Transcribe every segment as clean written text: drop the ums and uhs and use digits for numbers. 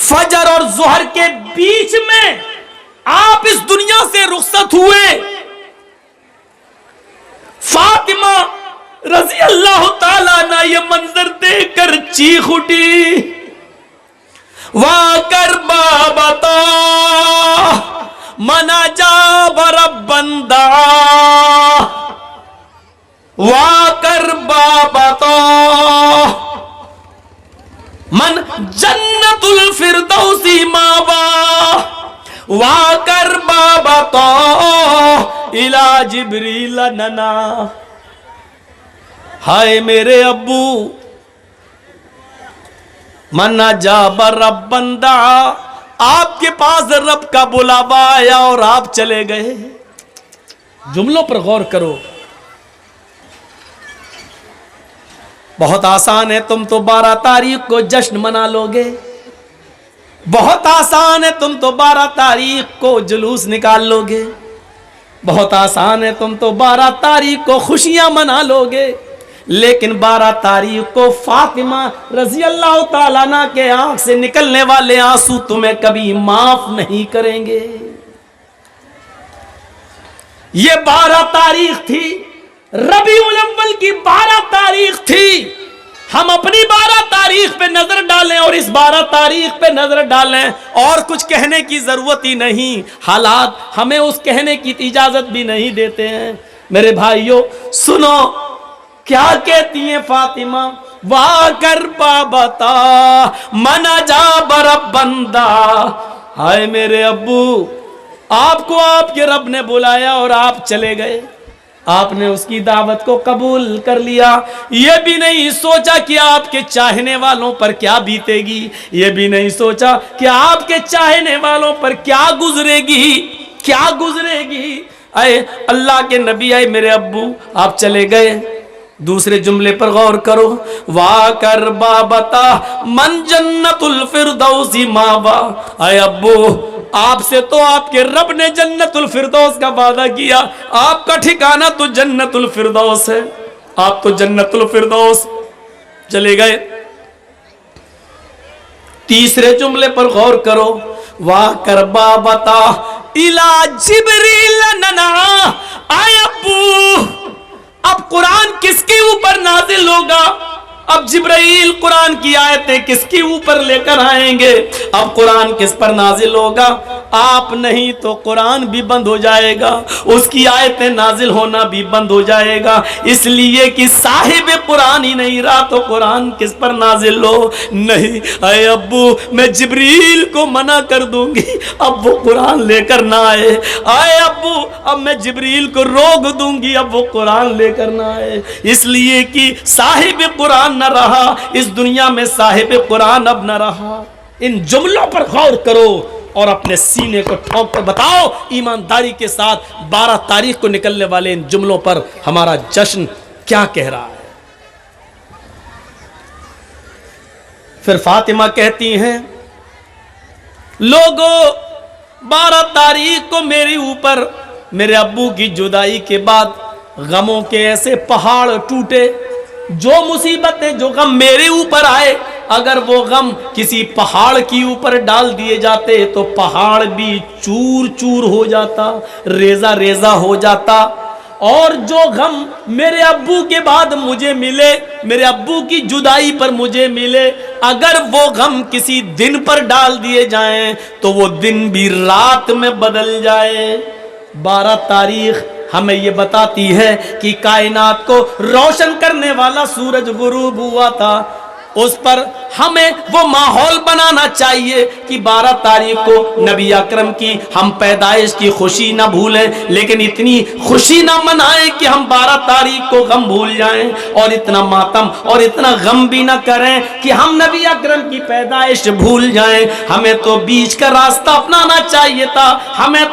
فجر اور ظہر کے بیچ میں آپ اس دنیا سے رخصت ہوئے. فاطمہ رضی اللہ تعالیٰ عنہ یہ منظر دیکھ کر چیخ اٹھی. واکر بابتا منا جاب ربندا واکر بابتا من جنت الفردوسی ماوا واکر بابتا الى جبریل ننا. ہائے میرے ابو منا جاب ربن دعا، آپ کے پاس رب کا بلاوا آیا اور آپ چلے گئے. جملوں پر غور کرو. بہت آسان ہے، تم تو 12 تاریخ کو جشن منا لو گے. بہت آسان ہے، تم تو 12 تاریخ کو جلوس نکال لو گے. بہت آسان ہے، تم تو 12 تاریخ کو خوشیاں منا لو گے. لیکن 12 تاریخ کو فاطمہ رضی اللہ تعالیٰ عنہ کے آنکھ سے نکلنے والے آنسو تمہیں کبھی معاف نہیں کریں گے. یہ 12 تاریخ تھی، ربیع الاول کی 12 تاریخ تھی. ہم اپنی 12 تاریخ پہ نظر ڈالیں اور اس 12 تاریخ پہ نظر ڈالیں، اور کچھ کہنے کی ضرورت ہی نہیں. حالات ہمیں اس کہنے کی اجازت بھی نہیں دیتے ہیں. میرے بھائیوں سنو کیا کہتی ہیں فاطمہ. واکر بابتا منا جاب ربندا. ہائے میرے ابو، آپ کو آپ کے رب نے بلایا اور آپ چلے گئے. آپ نے اس کی دعوت کو قبول کر لیا. یہ بھی نہیں سوچا کہ آپ کے چاہنے والوں پر کیا بیتے گی. یہ بھی نہیں سوچا کہ آپ کے چاہنے والوں پر کیا گزرے گی، کیا گزرے گی. اے اللہ کے نبی، اے میرے ابو، آپ چلے گئے. دوسرے جملے پر غور کرو. واکر بابتا من جنت الفردوس ماوا. اے ابو، آپ سے تو آپ کے رب نے جنت الفردوس کا وعدہ کیا. آپ کا ٹھکانہ تو جنت الفردوس ہے. آپ تو جنت الفردوس چلے گئے. تیسرے جملے پر غور کرو. واکر بابتا الا جبریل ننا. اے ابو، اب قرآن کس کے اوپر نازل ہوگا؟ اب جبرائیل قرآن کی آیتیں کس کے اوپر لے کر آئیں گے؟ اب قرآن کس پر نازل ہوگا؟ آپ نہیں تو قرآن بھی بند ہو جائے گا، اس کی آیتیں نازل ہونا بھی بند ہو جائے گا. اس لیے کہ صاحب قرآن ہی نہیں رہا تو قرآن کس پر نازل ہو؟ نہیں. اے ابو، میں جبریل کو منع کر دوں گی اب وہ قرآن لے کر نہ آئے. اے ابو، اب میں جبریل کو روک دوں گی اب وہ قرآن لے کر نہ آئے. اس لیے کہ صاحب قرآن نہ رہا اس دنیا میں، صاحب قرآن اب نہ رہا. ان جملوں پر غور کرو اور اپنے سینے کو ٹھونک کر بتاؤ ایمانداری کے ساتھ 12 تاریخ کو نکلنے والے ان جملوں پر ہمارا جشن کیا کہہ رہا ہے. پھر فاطمہ کہتی ہیں لوگوں 12 تاریخ کو میرے اوپر میرے ابو کی جدائی کے بعد غموں کے ایسے پہاڑ ٹوٹے. جو مصیبتیں جو غم میرے اوپر آئے، اگر وہ غم کسی پہاڑ کی اوپر ڈال دیے جاتے تو پہاڑ بھی چور چور ہو جاتا، ریزہ ریزہ ہو جاتا. اور جو غم میرے ابو کے بعد مجھے ملے، میرے ابو کی جدائی پر مجھے ملے، اگر وہ غم کسی دن پر ڈال دیے جائیں تو وہ دن بھی رات میں بدل جائے. 12 تاریخ ہمیں یہ بتاتی ہے کہ کائنات کو روشن کرنے والا سورج غروب ہوا تھا. اس پر ہمیں وہ ماحول بنانا چاہیے کہ 12 تاریخ کو نبی اکرم کی ہم پیدائش کی خوشی نہ بھولیں، لیکن اتنی خوشی نہ منائیں کہ ہم 12 تاریخ کو غم بھول جائیں، اور اتنا ماتم اور اتنا غم بھی نہ کریں کہ ہم نبی اکرم کی پیدائش بھول جائیں. ہمیں تو بیچ کا راستہ اپنانا چاہیے تھا، ہمیں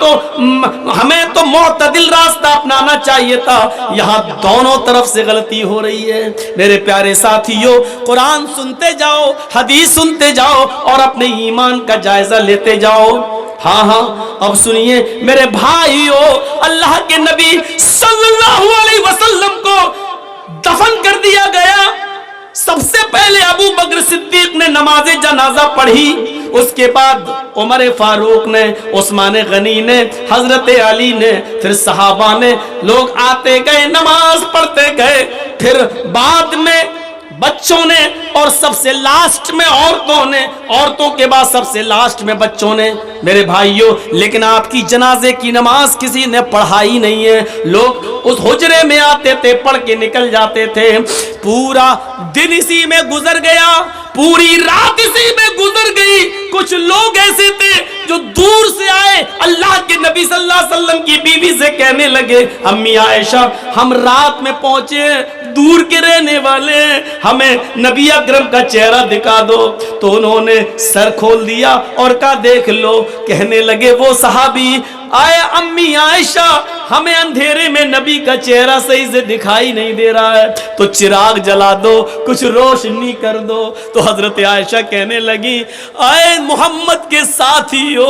تو معتدل راستہ اپنانا چاہیے تھا. یہاں دونوں طرف سے غلطی ہو رہی ہے. میرے پیارے ساتھیوں، قرآن سنتے جاؤ، حدیث سنتے جاؤ اور اپنے ایمان کا جائزہ لیتے جاؤ. ہاں اب سنیے میرے بھائیو، اللہ کے نبی صلی اللہ علیہ وسلم کو دفن کر دیا گیا. سب سے پہلے ابو بکر صدیق نے نماز جنازہ پڑھی. اس کے بعد عمر فاروق نے، عثمان غنی نے، حضرت علی نے، پھر صحابہ نے، لوگ آتے گئے، نماز پڑھتے گئے، پھر بعد میں بچوں نے، اور سب سے لاسٹ میں عورتوں نے، عورتوں کے بعد سب سے لاسٹ میں بچوں نے۔ میرے بھائیوں، لیکن آپ کی جنازے کی نماز کسی نے پڑھائی نہیں ہے۔ لوگ اس حجرے میں آتے تھے، پڑھ کے نکل جاتے تھے، پورا دن اسی میں گزر گیا، پوری رات اسی میں گزر گئی۔ کچھ لوگ ایسے تھے جو دور سے آئے، اللہ کے نبی صلی اللہ علیہ وسلم کی بیوی سے کہنے لگے، امی عائشہ ہم رات میں پہنچے، دور کے رہنے والے، ہمیں نبی اکرم کا چہرہ دکھا دو۔ تو انہوں نے سر کھول دیا اور کہا دیکھ لو۔ کہنے لگے وہ صحابی، آئے امی عائشہ ہمیں اندھیرے میں نبی کا چہرہ صحیح سے دکھائی نہیں دے رہا ہے، تو چراغ جلا دو، کچھ روشنی کر دو۔ تو حضرت عائشہ کہنے لگی، آئے محمد کے ساتھیو،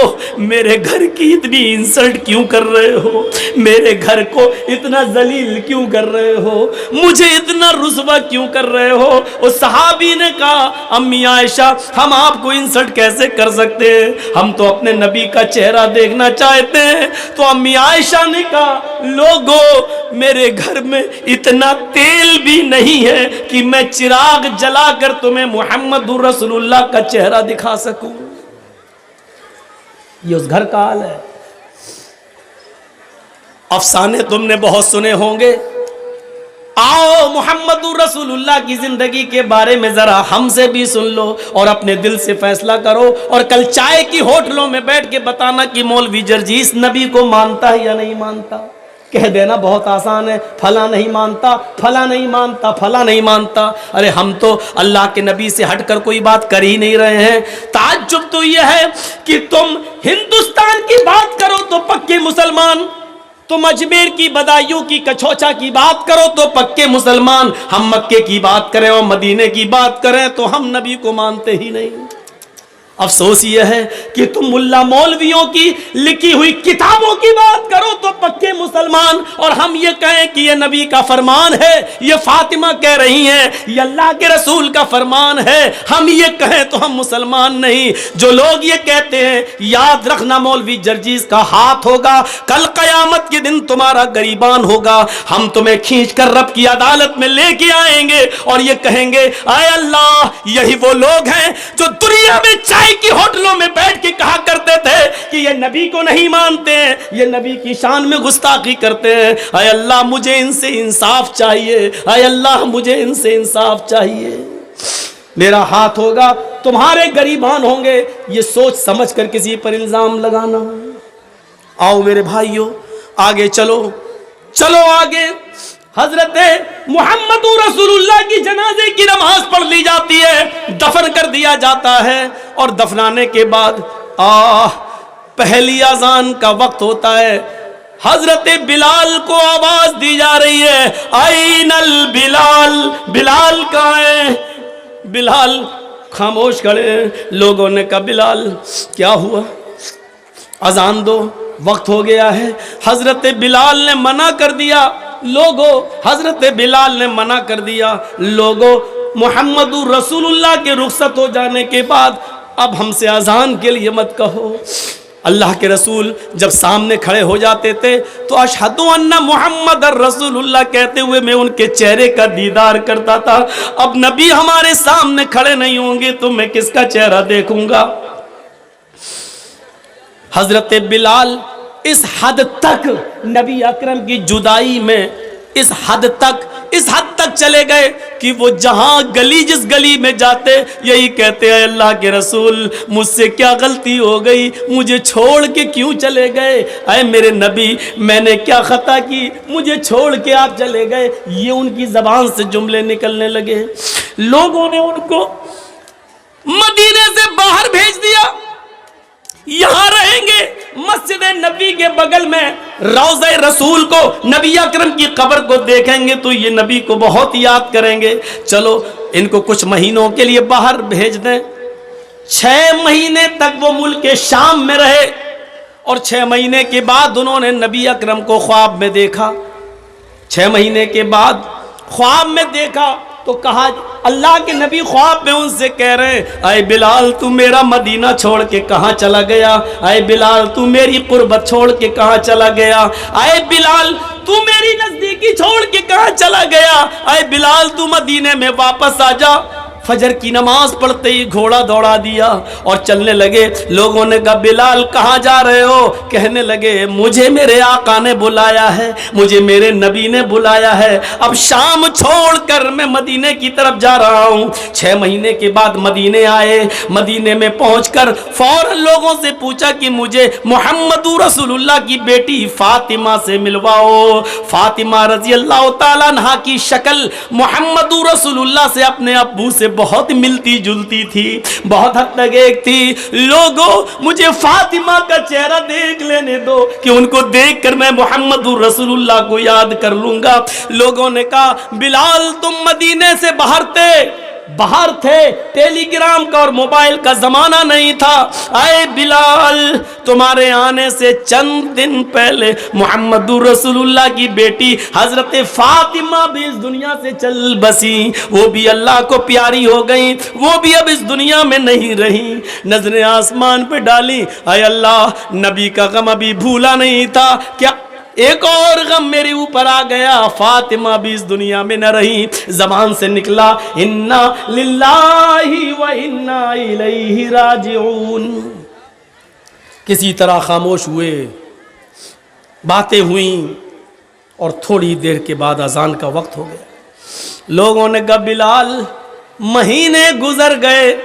میرے گھر کی اتنی انسلٹ کیوں کر رہے ہو؟ میرے گھر کو اتنا ذلیل کیوں کر رہے ہو؟ مجھے اتنا رسوا کیوں کر رہے ہو؟ اس صحابی نے کہا، امی عائشہ ہم آپ کو انسلٹ کیسے کر سکتے ہیں؟ ہم تو اپنے نبی کا چہرہ دیکھنا چاہتے ہیں۔ تو امی عائشہ نے کہا، لوگو میرے گھر میں اتنا تیل بھی نہیں ہے کہ میں چراغ جلا کر تمہیں محمد رسول اللہ کا چہرہ دکھا سکوں۔ یہ اس گھر کا حال ہے۔ افسانے تم نے بہت سنے ہوں گے، آؤ محمد رسول اللہ کی زندگی کے بارے میں ذرا ہم سے بھی سن لو اور اپنے دل سے فیصلہ کرو، اور کل چائے کی ہوٹلوں میں بیٹھ کے بتانا کہ مولوی جرجیس نبی کو مانتا ہے یا نہیں مانتا۔ کہہ دینا بہت آسان ہے، فلاں نہیں مانتا، فلاں نہیں مانتا، فلاں نہیں مانتا۔ ارے ہم تو اللہ کے نبی سے ہٹ کر کوئی بات کر ہی نہیں رہے ہیں۔ تعجب تو یہ ہے کہ تم ہندوستان کی بات کرو تو پکے مسلمان، تم اجمیر کی بدایوں کی کچھوچا کی بات کرو تو پکے مسلمان، ہم مکے کی بات کریں اور مدینے کی بات کریں تو ہم نبی کو مانتے ہی نہیں۔ افسوس یہ ہے کہ تم ملا مولویوں کی لکھی ہوئی کتابوں کی بات کرو تو پکے مسلمان، اور ہم یہ کہیں کہ یہ نبی کا فرمان ہے، یہ فاطمہ کہہ رہی ہیں یہ اللہ کے رسول کا فرمان ہے، ہم یہ کہیں تو ہم مسلمان نہیں۔ جو لوگ یہ کہتے ہیں، یاد رکھنا مولوی جرجیس کا ہاتھ ہوگا، کل قیامت کے دن تمہارا گریبان ہوگا، ہم تمہیں کھینچ کر رب کی عدالت میں لے کے آئیں گے اور یہ کہیں گے، اے اللہ یہی وہ لوگ ہیں جو دنیا میں چاہے کی ہوٹلوں میں بیٹھ کے کہا کرتے تھے کہ یہ نبی کو نہیں مانتے ہیں، یہ نبی کی شان میں گستاخی کرتے ہیں۔ اے اللہ مجھے ان سے انصاف چاہیے، اے اللہ مجھے ان سے انصاف چاہیے۔ میرا ہاتھ ہوگا، تمہارے گریبان ہوں گے، یہ سوچ سمجھ کر کسی پر الزام لگانا۔ آؤ میرے بھائیوں آگے چلو، چلو آگے۔ حضرت محمد رسول اللہ کی جنازے کی نماز پڑھ لی جاتی ہے، دفن کر دیا جاتا ہے، اور دفنانے کے بعد پہلی اذان کا وقت ہوتا ہے۔ حضرت بلال کو آواز دی جا رہی ہے، این البلال، بلال کہاں ہے؟ بلال خاموش کھڑے ہیں۔ لوگوں نے کہا بلال کیا ہوا؟ اذان دو، وقت ہو گیا ہے۔ حضرت بلال نے منع کر دیا، لوگوں حضرت بلال نے منع کر دیا، لوگوں محمد رسول اللہ کے رخصت ہو جانے کے بعد اب ہم سے اذان کے لیے مت کہو۔ اللہ کے رسول جب سامنے کھڑے ہو جاتے تھے تو اشہد ان محمد رسول اللہ کہتے ہوئے میں ان کے چہرے کا دیدار کرتا تھا۔ اب نبی ہمارے سامنے کھڑے نہیں ہوں گے تو میں کس کا چہرہ دیکھوں گا؟ حضرت بلال اس حد تک نبی اکرم کی جدائی میں اس حد تک چلے گئے کہ وہ جہاں گلی جس گلی میں جاتے یہی کہتے ہیں، اللہ کے رسول مجھ سے کیا غلطی ہو گئی، مجھے چھوڑ کے کیوں چلے گئے؟ اے میرے نبی میں نے کیا خطا کی، مجھے چھوڑ کے آپ چلے گئے؟ یہ ان کی زبان سے جملے نکلنے لگے۔ لوگوں نے ان کو مدینے سے باہر بھیج دیا، یہاں رہیں گے، مسجد نبی کے بغل میں روضہ رسول کو، نبی اکرم کی قبر کو دیکھیں گے تو یہ نبی کو بہت یاد کریں گے۔ چلو ان کو کچھ مہینوں کے لیے باہر بھیج دیں۔ 6 مہینے تک وہ ملک شام میں رہے، اور 6 مہینے کے بعد انہوں نے نبی اکرم کو خواب میں دیکھا۔ 6 مہینے کے بعد خواب میں دیکھا تو کہا اللہ کے نبی خواب میں ان سے کہہ رہے ہیں اے بلال تو میرا مدینہ چھوڑ کے کہاں چلا گیا؟ اے بلال تو میری قربت چھوڑ کے کہاں چلا گیا؟ اے بلال تو میری نزدیکی چھوڑ کے کہاں چلا گیا؟ اے بلال تو مدینے میں واپس آ جا۔ فجر کی نماز پڑھتے ہی گھوڑا دوڑا دیا اور چلنے لگے۔ لوگوں نے کہا بلال کہاں جا رہے ہو؟ کہنے لگے مجھے میرے آقا نے بلایا ہے، مجھے میرے نبی نے بلایا ہے، اب شام چھوڑ کر میں مدینے کی طرف جا رہا ہوں۔ 6 مہینے کے بعد مدینے آئے۔ مدینے میں پہنچ کر فوراً لوگوں سے پوچھا کہ مجھے محمد رسول اللہ کی بیٹی فاطمہ سے ملواؤ۔ فاطمہ رضی اللہ تعالیٰ عنہا کی شکل محمد رسول اللہ سے اپنے ابو سے بہت ملتی جلتی تھی، بہت حد تک ایک تھی۔ لوگوں مجھے فاطمہ کا چہرہ دیکھ لینے دو کہ ان کو دیکھ کر میں محمد رسول اللہ کو یاد کر لوں گا۔ لوگوں نے کہا بلال تم مدینے سے باہر تھے، ٹیلی گرام کا اور موبائل کا زمانہ نہیں تھا۔ اے بلال تمہارے آنے سے چند دن پہلے محمد رسول اللہ کی بیٹی حضرت فاطمہ بھی اس دنیا سے چل بسی، وہ بھی اللہ کو پیاری ہو گئی، وہ بھی اب اس دنیا میں نہیں رہی۔ نظریں آسمان پہ ڈالی، اے اللہ نبی کا غم ابھی بھولا نہیں تھا، کیا ایک اور غم میرے اوپر آ گیا؟ فاطمہ بھی اس دنیا میں نہ رہی۔ زبان سے نکلا انا للہ و انا الیہ راجعون۔ کسی طرح خاموش ہوئے، باتیں ہوئیں اور تھوڑی دیر کے بعد اذان کا وقت ہو گیا۔ لوگوں نے کہا بلال مہینے گزر گئے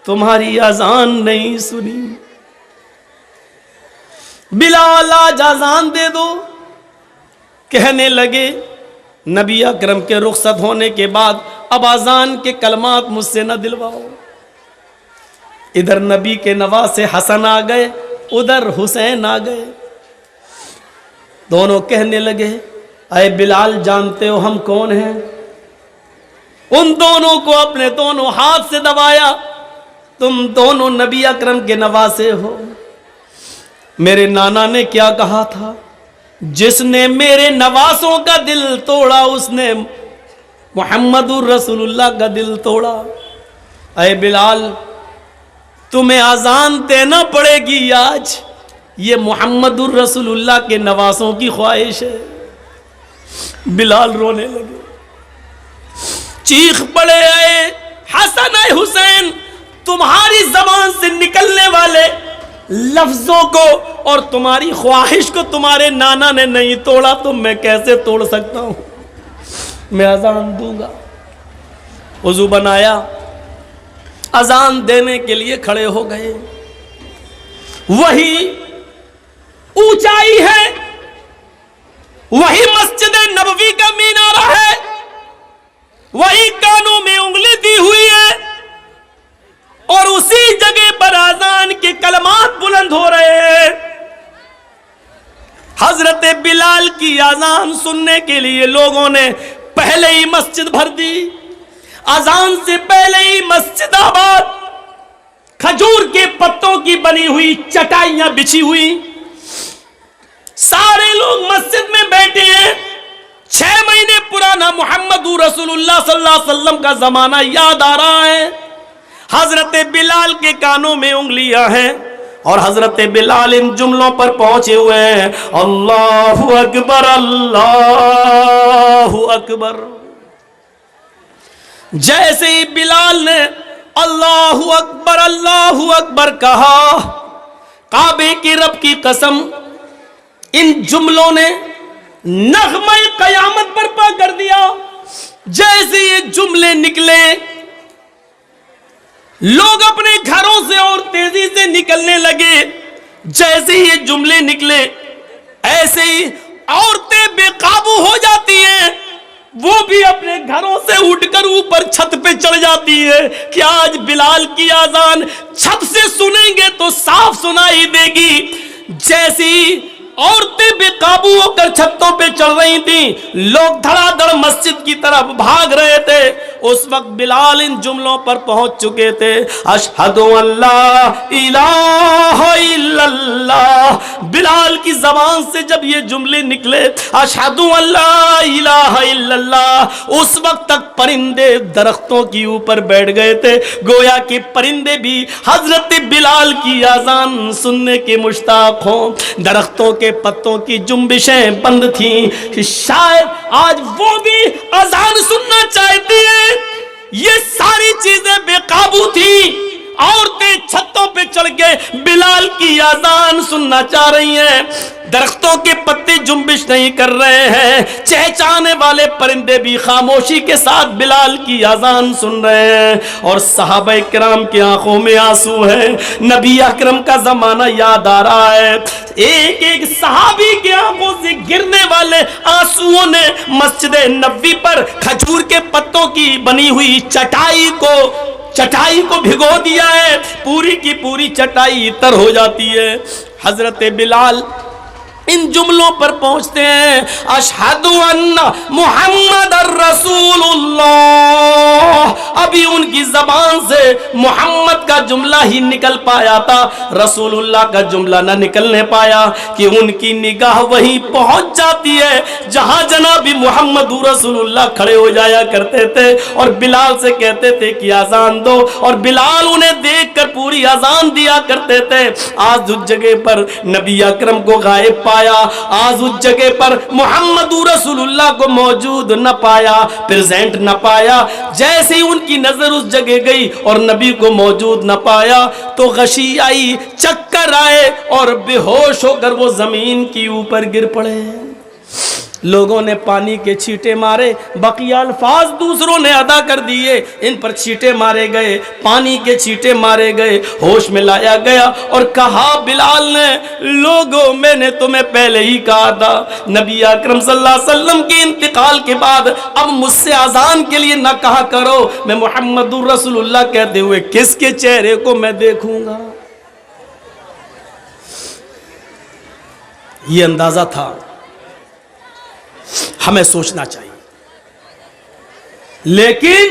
تمہاری اذان نہیں سنی، بلال آج اذان دے دو۔ کہنے لگے نبی اکرم کے رخصت ہونے کے بعد اب اذان کے کلمات مجھ سے نہ دلواؤ۔ ادھر نبی کے نواسے حسن آ گئے، ادھر حسین آ گئے۔ دونوں کہنے لگے اے بلال جانتے ہو ہم کون ہیں؟ ان دونوں کو اپنے دونوں ہاتھ سے دبایا، تم دونوں نبی اکرم کے نواسے ہو۔ میرے نانا نے کیا کہا تھا؟ جس نے میرے نواسوں کا دل توڑا اس نے محمد الرسول اللہ کا دل توڑا۔ اے بلال تمہیں اذان دینا پڑے گی آج، یہ محمد الرسول اللہ کے نواسوں کی خواہش ہے۔ بلال رونے لگے، چیخ پڑے اے حسن اے حسین، تمہاری زبان سے نکلنے والے لفظوں کو اور تمہاری خواہش کو تمہارے نانا نے نہیں توڑا تو میں کیسے توڑ سکتا ہوں؟ میں اذان دوں گا۔ وضو بنایا، اذان دینے کے لیے کھڑے ہو گئے۔ وہی اونچائی ہے، وہی مسجد نبوی کا مینارہ ہے، وہی کانوں میں انگلی دی ہوئی ہے، اور اسی جگہ پر اذان کے کلمات بلند ہو رہے ہیں۔ حضرت بلال کی اذان سننے کے لیے لوگوں نے پہلے ہی مسجد بھر دی۔ اذان سے پہلے ہی مسجد آباد، کھجور کے پتوں کی بنی ہوئی چٹائیاں بچھی ہوئی، سارے لوگ مسجد میں بیٹھے ہیں۔ 6 مہینے پرانا محمد رسول اللہ صلی اللہ علیہ وسلم کا زمانہ یاد آ رہا ہے۔ حضرت بلال کے کانوں میں انگلیاں ہیں اور حضرت بلال ان جملوں پر پہنچے ہوئے ہیں، اللہ اکبر اللہ اکبر۔ جیسے ہی بلال نے اللہ اکبر کہا، کعبے کی رب کی قسم ان جملوں نے نغمہ قیامت برپا کر دیا۔ جیسے یہ جملے نکلے لوگ اپنے گھروں سے اور تیزی سے نکلنے لگے۔ جیسے یہ جملے نکلے ایسے ہی عورتیں بے قابو ہو جاتی ہیں، وہ بھی اپنے گھروں سے اٹھ کر اوپر چھت پہ چڑھ جاتی ہے کہ آج بلال کی اذان چھت سے سنیں گے تو صاف سنائی دے گی۔ جیسی عورتیں بے قابو ہو کر چھتوں پہ چڑھ رہی تھیں، لوگ دھڑا دھڑ مسجد کی طرف بھاگ رہے تھے، اس وقت بلال ان جملوں پر پہنچ چکے تھے، اشہد ان لا الہ الا اللہ، بلال کی زبان سے جب یہ جملے نکلے اشہد ان لا الہ الا اللہ، اس وقت تک پرندے درختوں کے اوپر بیٹھ گئے تھے، گویا کہ پرندے بھی حضرت بلال کی اذان سننے کے مشتاق ہوں۔ درختوں کے پتوں کی جنبشیں بند تھیں، شاید آج وہ بھی اذان سننا چاہتی ہیں۔ یہ ساری چیزیں بے قابو تھی، عورتیں چھتوں پہ چڑھ کے بلال کی اذان سننا چاہ رہی ہیں، درختوں کے پتے جنبش نہیں کر رہے ہیں، چہچانے والے پرندے بھی خاموشی کے ساتھ بلال کی اذان سن رہے ہیں، اور صحابہ کرام کی آنکھوں میں آنسو ہے۔ نبی اکرم کا زمانہ یاد آ رہا ہے، ایک ایک صحابی کی آنکھوں سے گرنے والے آنسوؤں نے مسجد نبوی پر کھجور کے پتوں کی بنی ہوئی چٹائی کو بھگو دیا ہے، پوری کی پوری چٹائی تر ہو جاتی ہے۔ حضرت بلال ان جملوں پر پہنچتے ہیں، اشہد ان محمد الرسول اللہ، ابھی ان کی زبان سے محمد کا جملہ ہی نکل پایا تھا، رسول اللہ کا جملہ نہ نکلنے پایا کہ ان کی نگاہ وہیں پہنچ جاتی ہے جہاں جناب محمد رسول اللہ کھڑے ہو جایا کرتے تھے، اور بلال سے کہتے تھے کہ اذان دو، اور بلال انہیں دیکھ کر پوری اذان دیا کرتے تھے۔ آج اس جگہ پر نبی اکرم کو غائب پایا، آج اس جگہ پر محمد رسول اللہ کو موجود نہ پایا، پریزنٹ نہ پایا۔ جیسے ہی ان کی نظر اس جگہ گئی اور نبی کو موجود نہ پایا تو غشی آئی، چکر آئے، اور بے ہوش ہو کر وہ زمین کی اوپر گر پڑے۔ لوگوں نے پانی کے چھینٹے مارے، بقیہ الفاظ دوسروں نے ادا کر دیے، ان پر چھینٹے مارے گئے، پانی کے چھینٹے مارے گئے، ہوش میں لایا گیا اور کہا بلال نے، لوگوں میں نے تمہیں پہلے ہی کہا تھا، نبی اکرم صلی اللہ علیہ وسلم کے انتقال کے بعد اب مجھ سے اذان کے لیے نہ کہا کرو، میں محمد رسول اللہ کہتے ہوئے کس کے چہرے کو میں دیکھوں گا۔ یہ اندازہ تھا، ہمیں سوچنا چاہیے، لیکن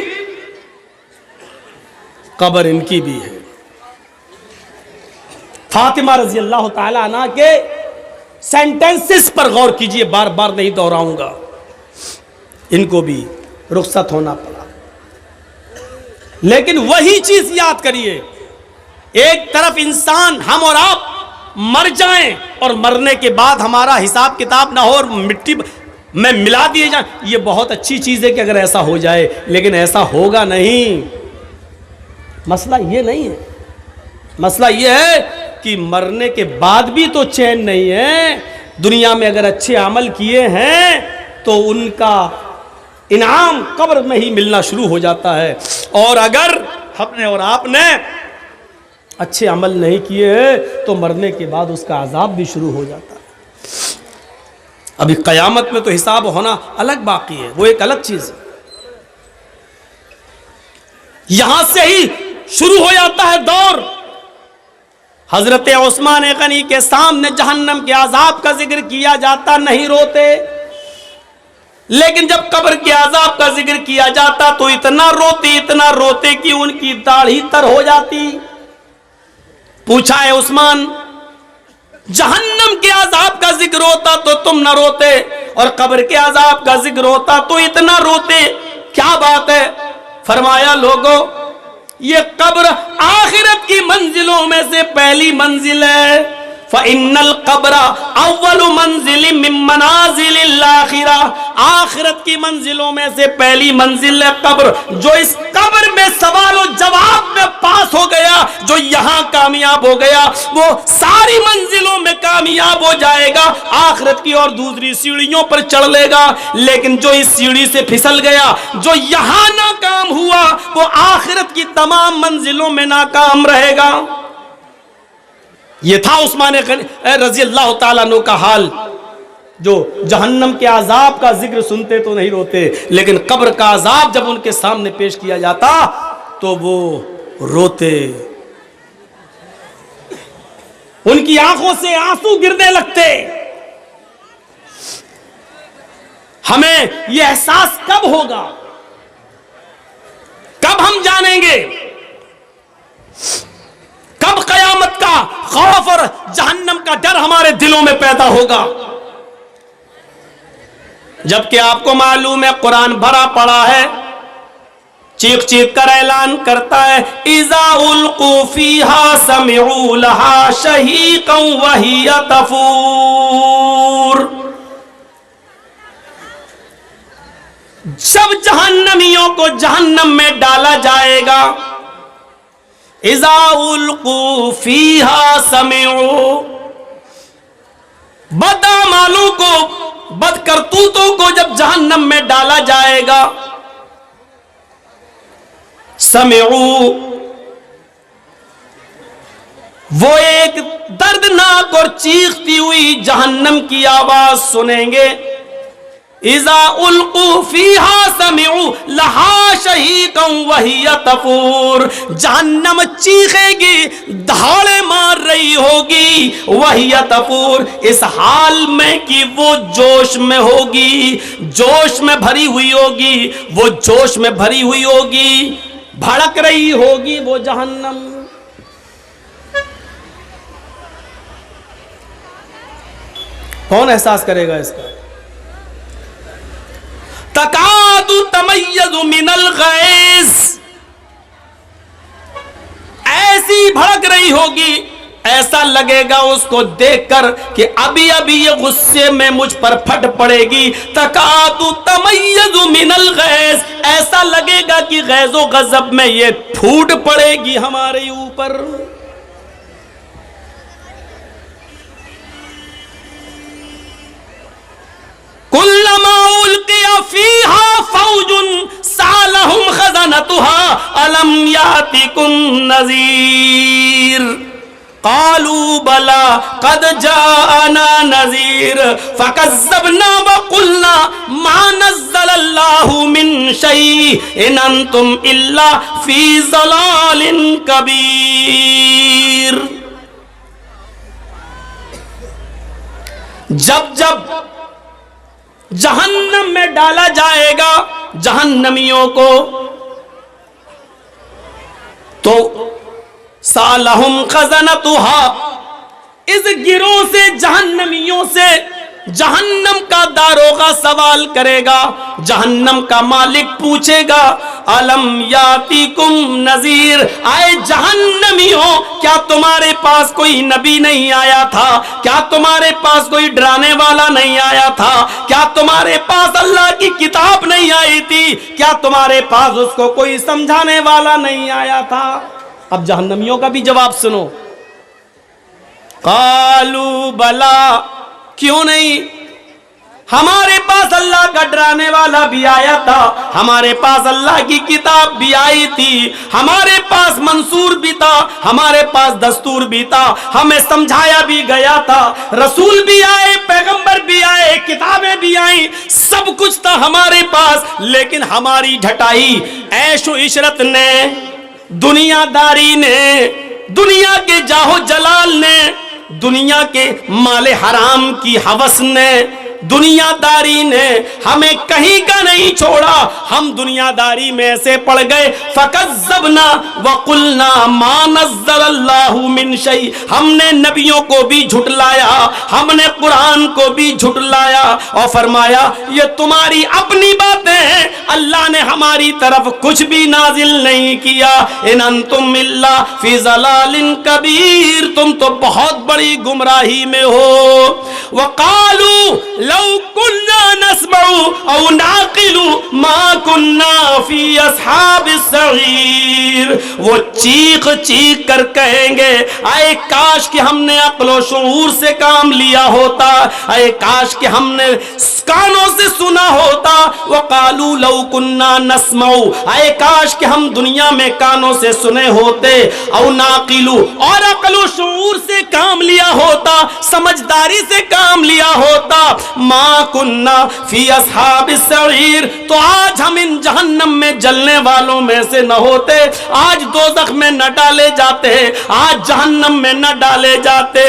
قبر ان کی بھی ہے۔ فاطمہ رضی اللہ تعالی عنہ کے سینٹنسز پر غور کیجئے، بار بار نہیں دہراؤں گا، ان کو بھی رخصت ہونا پڑا، لیکن وہی چیز یاد کریے، ایک طرف انسان ہم اور آپ مر جائیں اور مرنے کے بعد ہمارا حساب کتاب نہ ہو اور مٹی میں ملا دیے جائیں، یہ بہت اچھی چیز ہے کہ اگر ایسا ہو جائے، لیکن ایسا ہوگا نہیں۔ مسئلہ یہ نہیں ہے، مسئلہ یہ ہے کہ مرنے کے بعد بھی تو چین نہیں ہے۔ دنیا میں اگر اچھے عمل کیے ہیں تو ان کا انعام قبر میں ہی ملنا شروع ہو جاتا ہے، اور اگر ہم نے اور آپ نے اچھے عمل نہیں کیے تو مرنے کے بعد اس کا عذاب بھی شروع ہو جاتا ہے۔ ابھی قیامت میں تو حساب ہونا الگ باقی ہے، وہ ایک الگ چیز ہے۔ یہاں سے ہی شروع ہو جاتا ہے دور۔ حضرت عثمان غنی کے سامنے جہنم کے عذاب کا ذکر کیا جاتا نہیں روتے، لیکن جب قبر کے عذاب کا ذکر کیا جاتا تو اتنا روتے کہ ان کی داڑھی تر ہو جاتی۔ پوچھا ہے عثمان، جہنم کے عذاب کا ذکر ہوتا تو تم نہ روتے، اور قبر کے عذاب کا ذکر ہوتا تو اتنا روتے، کیا بات ہے؟ فرمایا لوگوں، یہ قبر آخرت کی منزلوں میں سے پہلی منزل ہے، فَإِنَّ الْقَبْرَ أَوَّلُ مَنزِلٍ مِّن مَّنَازِلِ الْآخِرَةِ، آخرت کی منزلوں میں سے پہلی منزل ہے قبر۔ جو اس قبر میں سوال و جواب میں پاس ہو گیا، جو یہاں کامیاب ہو گیا، وہ ساری منزلوں میں کامیاب ہو جائے گا، آخرت کی اور دوسری سیڑھیوں پر چڑھ لے گا۔ لیکن جو اس سیڑھی سے پھسل گیا، جو یہاں ناکام ہوا، وہ آخرت کی تمام منزلوں میں ناکام رہے گا۔ یہ تھا عثمان غنی رضی اللہ تعالیٰ عنہ کا حال، جو جہنم کے عذاب کا ذکر سنتے تو نہیں روتے، لیکن قبر کا عذاب جب ان کے سامنے پیش کیا جاتا تو وہ روتے، ان کی آنکھوں سے آنسو گرنے لگتے۔ ہمیں یہ احساس کب ہوگا، کب ہم جانیں گے، کب قیامت کا خوف اور جہنم کا ڈر ہمارے دلوں میں پیدا ہوگا. جبکہ آپ کو معلوم ہے قرآن بھرا پڑا ہے، چیخ چیخ کر اعلان کرتا ہے اذا القوا فیہا سمعوا لہا شہیقا وہی تفور. جب جہنمیوں کو جہنم میں ڈالا جائے گا، اذا القوا فیہا سمعوا، بدعمالوں کو، بد کرتوتوں کو جب جہنم میں ڈالا جائے گا، سمعوا، وہ ایک دردناک اور چیختی ہوئی جہنم کی آواز سنیں گے. اذا القوا فیہا سمعوا لہا شہیقا وہی تفور. جہنم چیخے گی، دہاڑے مار رہی ہوگی، وہی تفور، اس حال میں کہ وہ جوش میں ہوگی، جوش میں بھری ہوئی ہوگی، وہ جوش میں بھری ہوئی ہوگی، بھڑک رہی ہوگی وہ جہنم. کون احساس کرے گا اس کا؟ تکاد تمیز من الغیظ، ایسی بھڑک رہی ہوگی، ایسا لگے گا اس کو دیکھ کر کہ ابھی ابھی یہ غصے میں مجھ پر پھٹ پڑے گی. تکاد تمیز من الغیظ، ایسا لگے گا کہ غیظ و غضب میں یہ پھوٹ پڑے گی ہمارے اوپر. کلما القی فیہا فوج سألہم خزنتها الم یاتکم نذیر قالوا بلى قد جاءنا نذیر فکذبنا وقلنا ما نزل اللہ من شیء ان انتم الا فی ضلال کبیر. جب جب جہنم میں ڈالا جائے گا جہنمیوں کو، تو سالہم خزنتها، اس گروہ سے جہنمیوں سے جہنم کا داروغہ سوال کرے گا، جہنم کا مالک پوچھے گا الم یاتیکم نذیر، آئے جہنمیوں کیا تمہارے پاس کوئی نبی نہیں آیا تھا؟ کیا تمہارے پاس کوئی ڈرانے والا نہیں آیا تھا؟ کیا تمہارے پاس اللہ کی کتاب نہیں آئی تھی؟ کیا تمہارے پاس اس کو کوئی سمجھانے والا نہیں آیا تھا؟ اب جہنمیوں کا بھی جواب سنو. قالوا بلا، کیوں نہیں، ہمارے پاس اللہ کا ڈرانے والا بھی آیا تھا، ہمارے پاس اللہ کی کتاب بھی آئی تھی، ہمارے پاس منصور بھی تھا، ہمارے پاس دستور بھی تھا، ہمیں سمجھایا بھی گیا تھا، رسول بھی آئے، پیغمبر بھی آئے، کتابیں بھی آئیں، سب کچھ تھا ہمارے پاس، لیکن ہماری ڈھٹائی عیش و عشرت نے، دنیا داری نے، دنیا کے جاہو جلال نے، دنیا کے مال حرام کی ہوس نے، دنیا داری نے ہمیں کہیں کا نہیں چھوڑا، ہم دنیا داری میں سے پڑ گئے. فکذبنا وقلنا ما نزل اللہ من شیء، ہم نے نبیوں کو بھی جھٹلایا، ہم نے قرآن کو بھی جھٹلایا اور فرمایا یہ تمہاری اپنی باتیں ہیں، اللہ نے ہماری طرف کچھ بھی نازل نہیں کیا. ان انتم الا فی ضلال کبیر، تم تو بہت بڑی گمراہی میں ہو. وقالوا لو كنا نسمع او نعقل ما كنا في اصحاب السعیر، وہ چیخ چیخ کر کہیں گے اے کاش کہ ہم نے عقل و شعور سے کام لیا ہوتا، اے کاش کہ ہم نے کانوں سے سنا ہوتا. وقالوا لو كنا نسمع، اے کاش کہ ہم دنیا میں کانوں سے سنے ہوتے، او نعقل، اور عقل و شعور سے کام لیا ہوتا، سمجھداری سے کام لیا ہوتا. ما کننا فی اصحاب السعیر، تو آج ہم ان جہنم میں جلنے والوں میں سے نہ ہوتے، آج دوزخ میں نہ ڈالے جاتے، آج جہنم میں نہ ڈالے جاتے.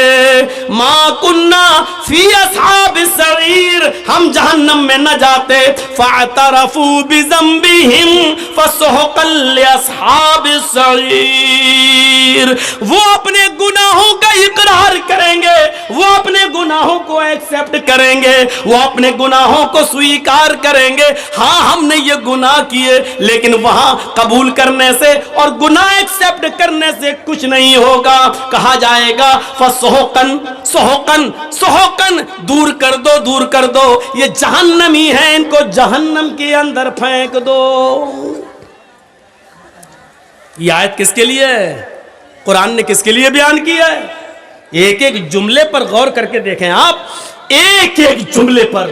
ما کننا فی اصحاب السعیر، ہم جہنم میں نہ جاتے. فاعترفوا بذنبہم فسحقا لاصحاب السعیر، وہ اپنے گناہوں کا اقرار ایکسپٹ کریں گے, وہ اپنے گناہوں کو سویکار کریں گے, ہاں ہم نے یہ گناہ کیے, لیکن وہاں قبول کرنے سے اور گناہ ایکسپٹ کرنے سے کچھ نہیں ہوگا. کہا جائے گا فسحقن سحقن سحقن, دور کر دو دور کر دو, یہ جہنمی ہیں, ان کو جہنم کے اندر پھینک دو. یہ آیت کس کے لیے ہے؟ قرآن نے کس کے لیے بیان کیا ہے؟ ایک ایک جملے پر غور کر کے دیکھیں آپ, ایک ایک جملے پر.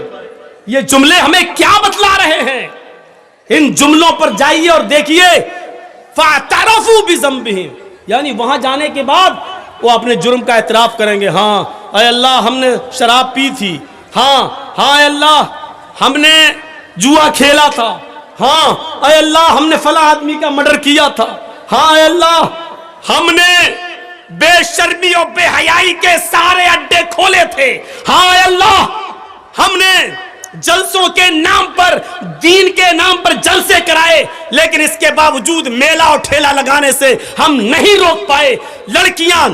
یہ جملے ہمیں کیا بتلا رہے ہیں؟ ان جملوں پر جائیے اور دیکھیے. فاعترفوا بذنبہم, یعنی وہاں جانے کے بعد وہ اپنے جرم کا اعتراف کریں گے. ہاں اے اللہ ہم نے شراب پی تھی, ہاں اے اللہ ہم نے جوا کھیلا تھا, ہاں اے اللہ ہم نے فلاں آدمی کا مرڈر کیا تھا, ہاں اے اللہ ہم نے بے شرمی اور بے حیائی کے سارے اڈے کھولے تھے, ہاں اے اللہ ہم نے جلسوں کے نام پر, دین کے نام پر جلسے کرائے, لیکن اس کے باوجود میلہ اور ٹھیلا لگانے سے ہم نہیں روک پائے. لڑکیاں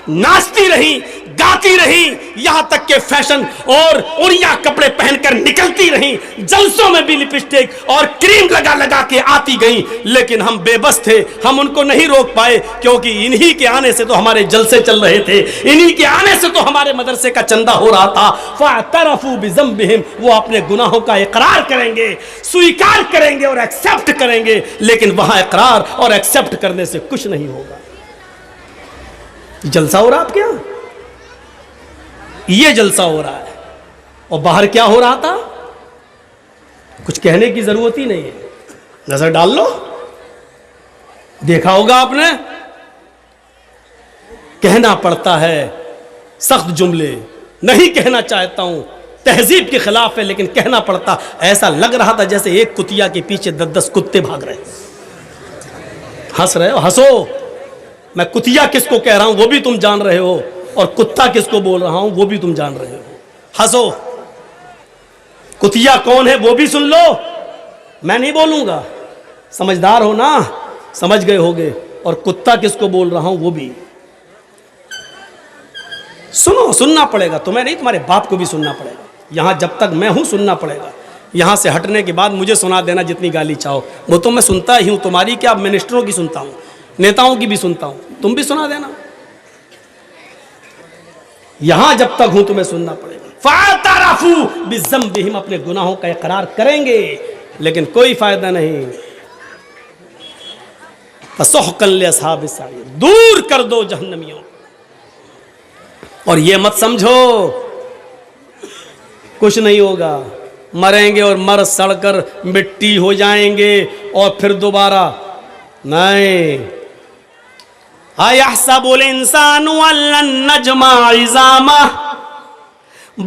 ناچتی رہیں, گاتی رہیں, یہاں تک کہ فیشن اور اڑیا کپڑے پہن کر نکلتی رہیں, جلسوں میں بھی لپسٹک اور کریم لگا لگا کے آتی گئیں, لیکن ہم بے بس تھے, ہم ان کو نہیں روک پائے, کیونکہ انہی کے آنے سے تو ہمارے جلسے چل رہے تھے, انہی کے آنے سے تو ہمارے مدرسے کا چندہ ہو رہا تھا. فاعترفوا بذنبہم, وہ اپنے گناہوں کا اقرار کریں گے, سویکار کریں گے اور ایکسپٹ کریں گے, لیکن وہاں اقرار اور ایکسپٹ کرنے سے کچھ نہیں ہوگا. جلسہ ہو رہا آپ کیا؟ یہ جلسہ ہو رہا ہے, اور باہر کیا ہو رہا تھا کچھ کہنے کی ضرورت ہی نہیں ہے, نظر ڈال لو, دیکھا ہوگا آپ نے. کہنا پڑتا ہے سخت جملے, نہیں کہنا چاہتا ہوں, تہذیب کے خلاف ہے, لیکن کہنا پڑتا. ایسا لگ رہا تھا جیسے ایک کتیا کے پیچھے 10 کتے بھاگ رہے. ہنس رہے ہو, ہنسو. میں کتیا کس کو کہہ رہا ہوں وہ بھی تم جان رہے ہو, اور کتا کس کو بول رہا ہوں وہ بھی تم جان رہے ہو. ہنسو. کتیا کون ہے وہ بھی سن لو, میں نہیں بولوں گا, سمجھدار ہو نا, سمجھ گئے ہوگے. اور کتا کس کو بول رہا ہوں وہ بھی سنو, سننا پڑے گا. تمہیں نہیں, تمہارے باپ کو بھی سننا پڑے گا. یہاں جب تک میں ہوں سننا پڑے گا. یہاں سے ہٹنے کے بعد مجھے سنا دینا جتنی گالی چاہو, وہ تو میں سنتا ہی ہوں. تمہاری کیا, منسٹروں کی سنتا ہوں, نیتاؤں کی بھی سنتا ہوں, تم بھی سنا دینا. یہاں جب تک ہوں تمہیں سننا پڑے گا. فاعترفوا بذنبہم, اپنے گناہوں کا اقرار کریں گے, لیکن کوئی فائدہ نہیں. فسحقا لاصحاب السعیر, دور کر دو جہنمیوں. اور یہ مت سمجھو کچھ نہیں ہوگا, مریں گے اور مر سڑ کر مٹی ہو جائیں گے اور پھر دوبارہ نہیں. اَيَحْسَبُ الْإِنسَانُ أَن لَّن نَّجْمَعَ عِظَامَهُ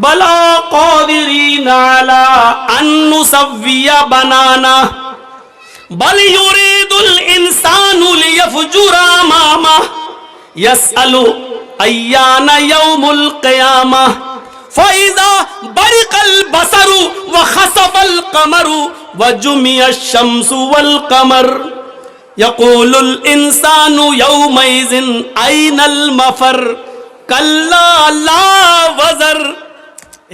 بَلَىٰ قَادِرِينَ عَلَىٰ أَن نُّسَوِّيَ بَنَانَهُ بَلْ يُرِيدُ الْإِنسَانُ لِيَفْجُرَ أَمَامَهُ يَسْأَلُ أَيَّانَ يَوْمُ الْقِيَامَةِ فَإِذَا بَرِقَ الْبَصَرُ وَخَسَفَ الْقَمَرُ وَجُمِعَ الشَّمْسُ وَالْقَمَرُ يَقُولُ الْإِنسَانُ يَوْمَئِذٍ أَيْنَ الْمَفَرُّ كَلَّا لَا وَزَرَ.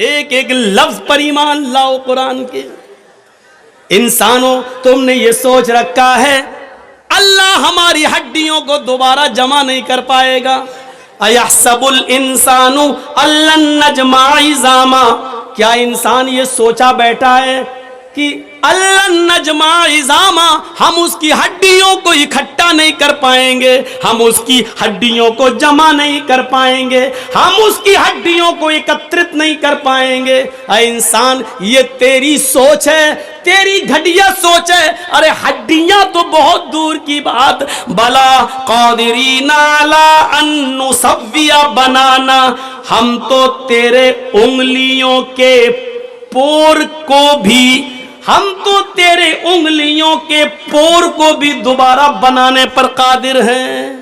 ایک ایک لفظ پر ایمان لاؤ قرآن کے. انسانوں, تم نے یہ سوچ رکھا ہے اللہ ہماری ہڈیوں کو دوبارہ جمع نہیں کر پائے گا. اَيَحْسَبُ الْإِنسَانُ أَن لَّن نَّجْمَعَ عِظَامَهُ, کیا انسان یہ سوچا بیٹھا ہے کہ اللہ نجمع عظامہ, ہم اس کی ہڈیوں کو اکٹھا نہیں کر پائیں گے, ہم اس کی ہڈیوں کو جمع نہیں کر پائیں گے, ہم اس کی ہڈیوں کو اکترت نہیں کر پائیں گے. اے انسان, یہ تیری سوچ ہے, تیری گھٹیا سوچ ہے. ارے ہڈیاں تو بہت دور کی بات. بلا قادرین علی ان نسوی بنانا, ہم تو تیرے انگلیوں کے پور کو بھی, ہم تو تیرے انگلیوں کے پور کو بھی دوبارہ بنانے پر قادر ہیں.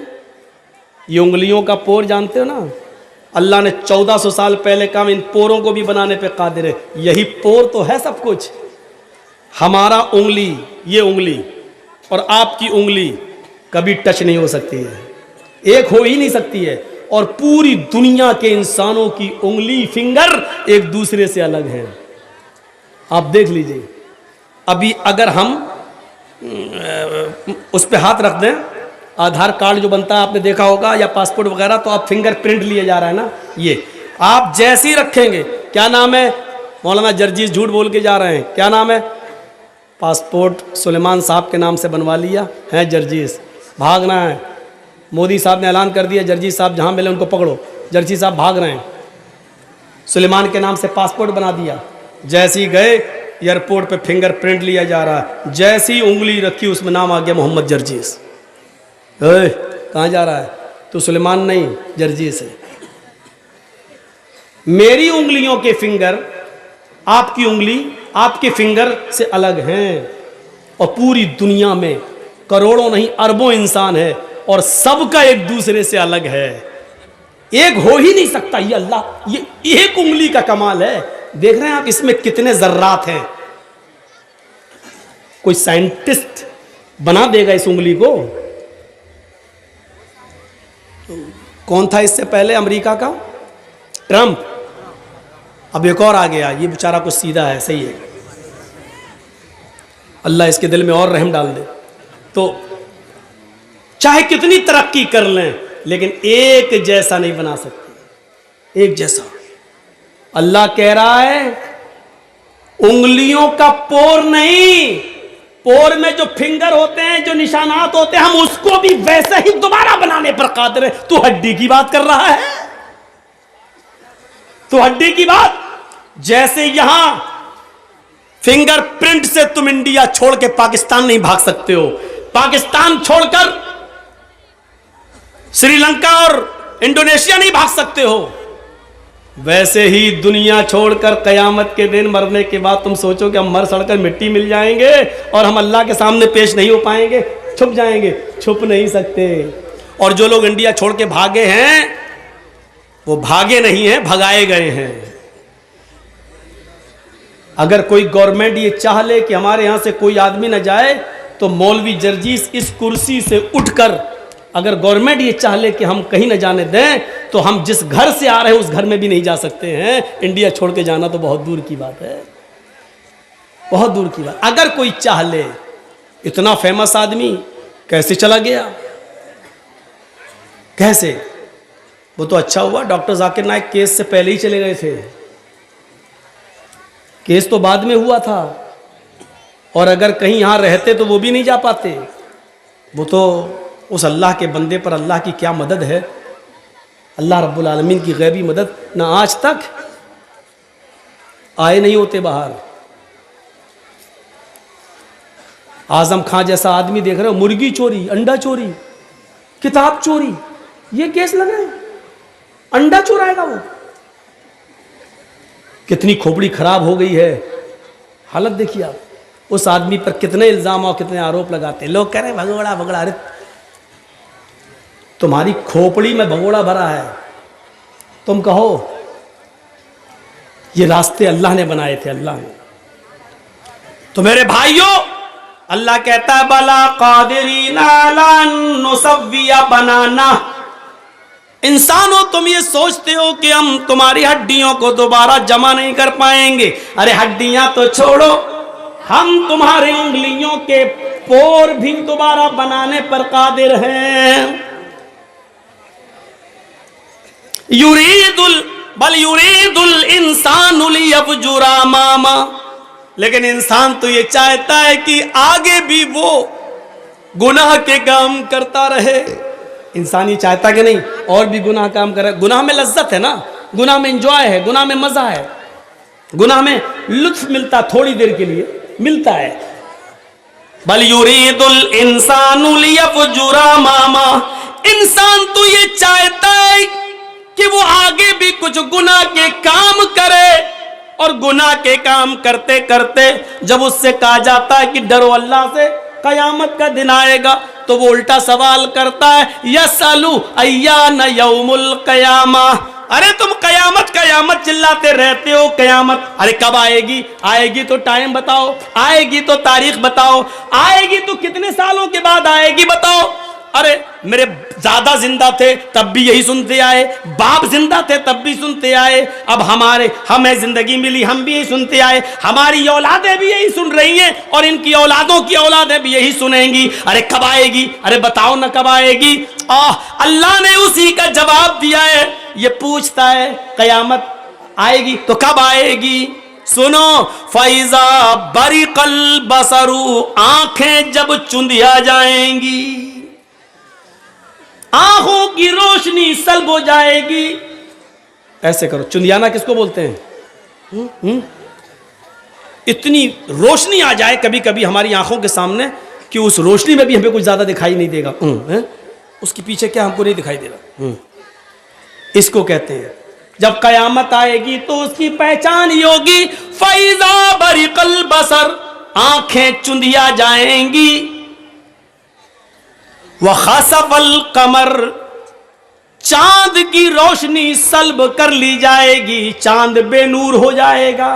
یہ انگلیوں کا پور جانتے ہو نا, اللہ نے 1400 سال پہلے کہا ان پوروں کو بھی بنانے پہ قادر ہے. یہی پور تو ہے سب کچھ. ہمارا انگلی, یہ انگلی اور آپ کی انگلی کبھی ٹچ نہیں ہو سکتی ہے, ایک ہو ہی نہیں سکتی ہے. اور پوری دنیا کے انسانوں کی انگلی فنگر ایک دوسرے سے الگ ہیں. آپ دیکھ لیجئے. ابھی اگر ہم اس پہ ہاتھ رکھ دیں, آدھار کارڈ جو بنتا ہے آپ نے دیکھا ہوگا, یا پاسپورٹ وغیرہ, تو آپ فنگر پرنٹ لیے جا رہا ہے نا, یہ آپ جیسے ہی رکھیں گے, کیا نام ہے مولانا جرجیز جھوٹ بول کے جا رہے ہیں, کیا نام ہے, پاسپورٹ سلیمان صاحب کے نام سے بنوا لیا ہے جرجیز, بھاگنا ہے. مودی صاحب نے اعلان کر دیا جرجیز صاحب جہاں ملے ان کو پکڑو, جرجیز صاحب بھاگ رہے ہیں, سلیمان کے نام سے پاسپورٹ بنا دیا. جیسے ہی گئے ایئرپورٹ پہ فنگر پرنٹ لیا جا رہا ہے, جیسی انگلی رکھی اس میں نام آ گیا محمد جرجیز. کہاں جا رہا ہے, تو سلیمان نہیں جرجیز ہے. میری انگلیوں کے فنگر آپ کی انگلی آپ کے فنگر سے الگ ہیں, اور پوری دنیا میں کروڑوں نہیں اربوں انسان ہے, اور سب کا ایک دوسرے سے الگ ہے. ایک ہو ہی نہیں سکتا. یہ اللہ, یہ ایک انگلی کا کمال ہے. دیکھ رہے ہیں آپ اس میں کتنے ذرات ہیں. کوئی سائنٹسٹ بنا دے گا اس انگلی کو. کون تھا اس سے پہلے امریکہ کا, ٹرمپ. اب ایک اور آ گیا, یہ بیچارہ کچھ سیدھا ہے, صحیح ہے, اللہ اس کے دل میں اور رحم ڈال دے. تو چاہے کتنی ترقی کر لیں لیکن ایک جیسا نہیں بنا سکتے, ایک جیسا. اللہ کہہ رہا ہے انگلیوں کا پور نہیں, پور میں جو فنگر ہوتے ہیں, جو نشانات ہوتے ہیں, ہم اس کو بھی ویسے ہی دوبارہ بنانے پر قادر ہیں. تو ہڈی کی بات کر رہا ہے, تو ہڈی کی بات. جیسے یہاں فنگر پرنٹ سے تم انڈیا چھوڑ کے پاکستان نہیں بھاگ سکتے ہو, پاکستان چھوڑ کر سری لنکا اور انڈونیشیا نہیں بھاگ سکتے ہو, ویسے ہی دنیا چھوڑ کر قیامت کے دن مرنے کے بعد تم سوچو کہ ہم مر سڑ کر مٹی مل جائیں گے اور ہم اللہ کے سامنے پیش نہیں ہو پائیں گے, چھپ جائیں گے, چھپ نہیں سکتے. اور جو لوگ انڈیا چھوڑ کے بھاگے ہیں وہ بھاگے نہیں ہیں, بھگائے گئے ہیں. اگر کوئی گورنمنٹ یہ چاہ لے کہ ہمارے یہاں سے کوئی آدمی نہ جائے, تو مولوی جرجیز اس کرسی سے اٹھ کر, اگر گورنمنٹ یہ چاہ لے کہ ہم کہیں نہ جانے دیں, تو ہم جس گھر سے آ رہے ہیں اس گھر میں بھی نہیں جا سکتے ہیں. انڈیا چھوڑ کے جانا تو بہت دور کی بات ہے, بہت دور کی بات. اگر کوئی چاہ لے. اتنا فیمس آدمی کیسے چلا گیا, کیسے؟ وہ تو اچھا ہوا ڈاکٹر ذاکر نائک کیس سے پہلے ہی چلے گئے تھے, کیس تو بعد میں ہوا تھا, اور اگر کہیں یہاں رہتے تو وہ بھی نہیں جا پاتے. وہ تو اس اللہ کے بندے پر اللہ کی کیا مدد ہے, اللہ رب العالمین کی غیبی مدد. نہ آج تک آئے نہیں ہوتے باہر. اعظم خان جیسا آدمی دیکھ رہے ہو, مرغی چوری, انڈا چوری, کتاب چوری, یہ کیس لگ رہے ہیں, انڈا چورائے گا وہ. کتنی کھوپڑی خراب ہو گئی ہے, حالت دیکھیے آپ. اس آدمی پر کتنے الزام اور کتنے آروپ لگاتے ہیں. لوگ کہہ رہے ہیں بھگوڑا بھگوڑا. ارے تمہاری کھوپڑی میں بھگوڑا بھرا ہے, تم کہو یہ راستے اللہ نے بنائے تھے, اللہ نے. تو میرے بھائیوں, اللہ کہتا ہے بلا قادرین علی ان نسوی بنانا. انسانوں تم یہ سوچتے ہو کہ ہم تمہاری ہڈیوں کو دوبارہ جمع نہیں کر پائیں گے. ارے ہڈیاں تو چھوڑو, ہم تمہاری انگلیوں کے پور بھی دوبارہ بنانے پر قادر ہیں. بل یرید الانسان لیفجر اماما. لیکن انسان تو یہ چاہتا ہے کہ آگے بھی وہ گناہ کے کام کرتا رہے. انسان یہ چاہتا کہ نہیں اور بھی گناہ کام کرے. گناہ میں لذت ہے نا, گناہ میں انجوائے ہے, گناہ میں مزہ ہے, گناہ میں لطف ملتا, تھوڑی دیر کے لیے ملتا ہے. بل یرید الانسان لیفجر اماما. انسان تو یہ چاہتا ہے کہ وہ آگے بھی کچھ گناہ کے کام کرے, اور گناہ کے کام کرتے کرتے جب اس سے کہا جاتا ہے کہ ڈرو اللہ سے, قیامت کا دن آئے گا, تو وہ الٹا سوال کرتا ہے یسألو ایان یوم القیامہ. ارے تم قیامت قیامت چلاتے رہتے ہو, قیامت ارے کب آئے گی, آئے گی تو ٹائم بتاؤ, آئے گی تو تاریخ بتاؤ, آئے گی تو کتنے سالوں کے بعد آئے گی بتاؤ. ارے میرے دادا زندہ تھے تب بھی یہی سنتے آئے, باپ زندہ تھے تب بھی سنتے آئے, اب ہمیں زندگی ملی ہم بھی یہی سنتے آئے, ہماری اولادیں بھی یہی سن رہی ہیں اور ان کی اولادوں کی اولادیں بھی یہی سنیں گی. ارے کب آئے گی؟ ارے بتاؤ نہ کب آئے گی؟ اللہ نے اسی کا جواب دیا ہے. یہ پوچھتا ہے قیامت آئے گی تو کب آئے گی؟ سنو, فَإِذَا بَرِقَ الْبَصَرُ, آنکھیں جب چندیا جائیں گی, آنکھوں کی روشنی سلب ہو جائے گی. ایسے کرو, چندیانا کس کو بولتے ہیں؟ اتنی روشنی آ جائے کبھی کبھی ہماری آنکھوں کے سامنے کہ اس روشنی میں بھی ہمیں کچھ زیادہ دکھائی نہیں دے گا, اس کے پیچھے کیا ہم کو نہیں دکھائی دے گا. اس کو کہتے ہیں جب قیامت آئے گی تو اس کی پہچان ہی ہوگی. فَإِذَا بَرِقَ الْبَصَرُ, آنکھیں چندیا جائیں گی. وَخَسَفَ الْقَمَرُ, چاند کی روشنی سلب کر لی جائے گی, چاند بے نور ہو جائے گا.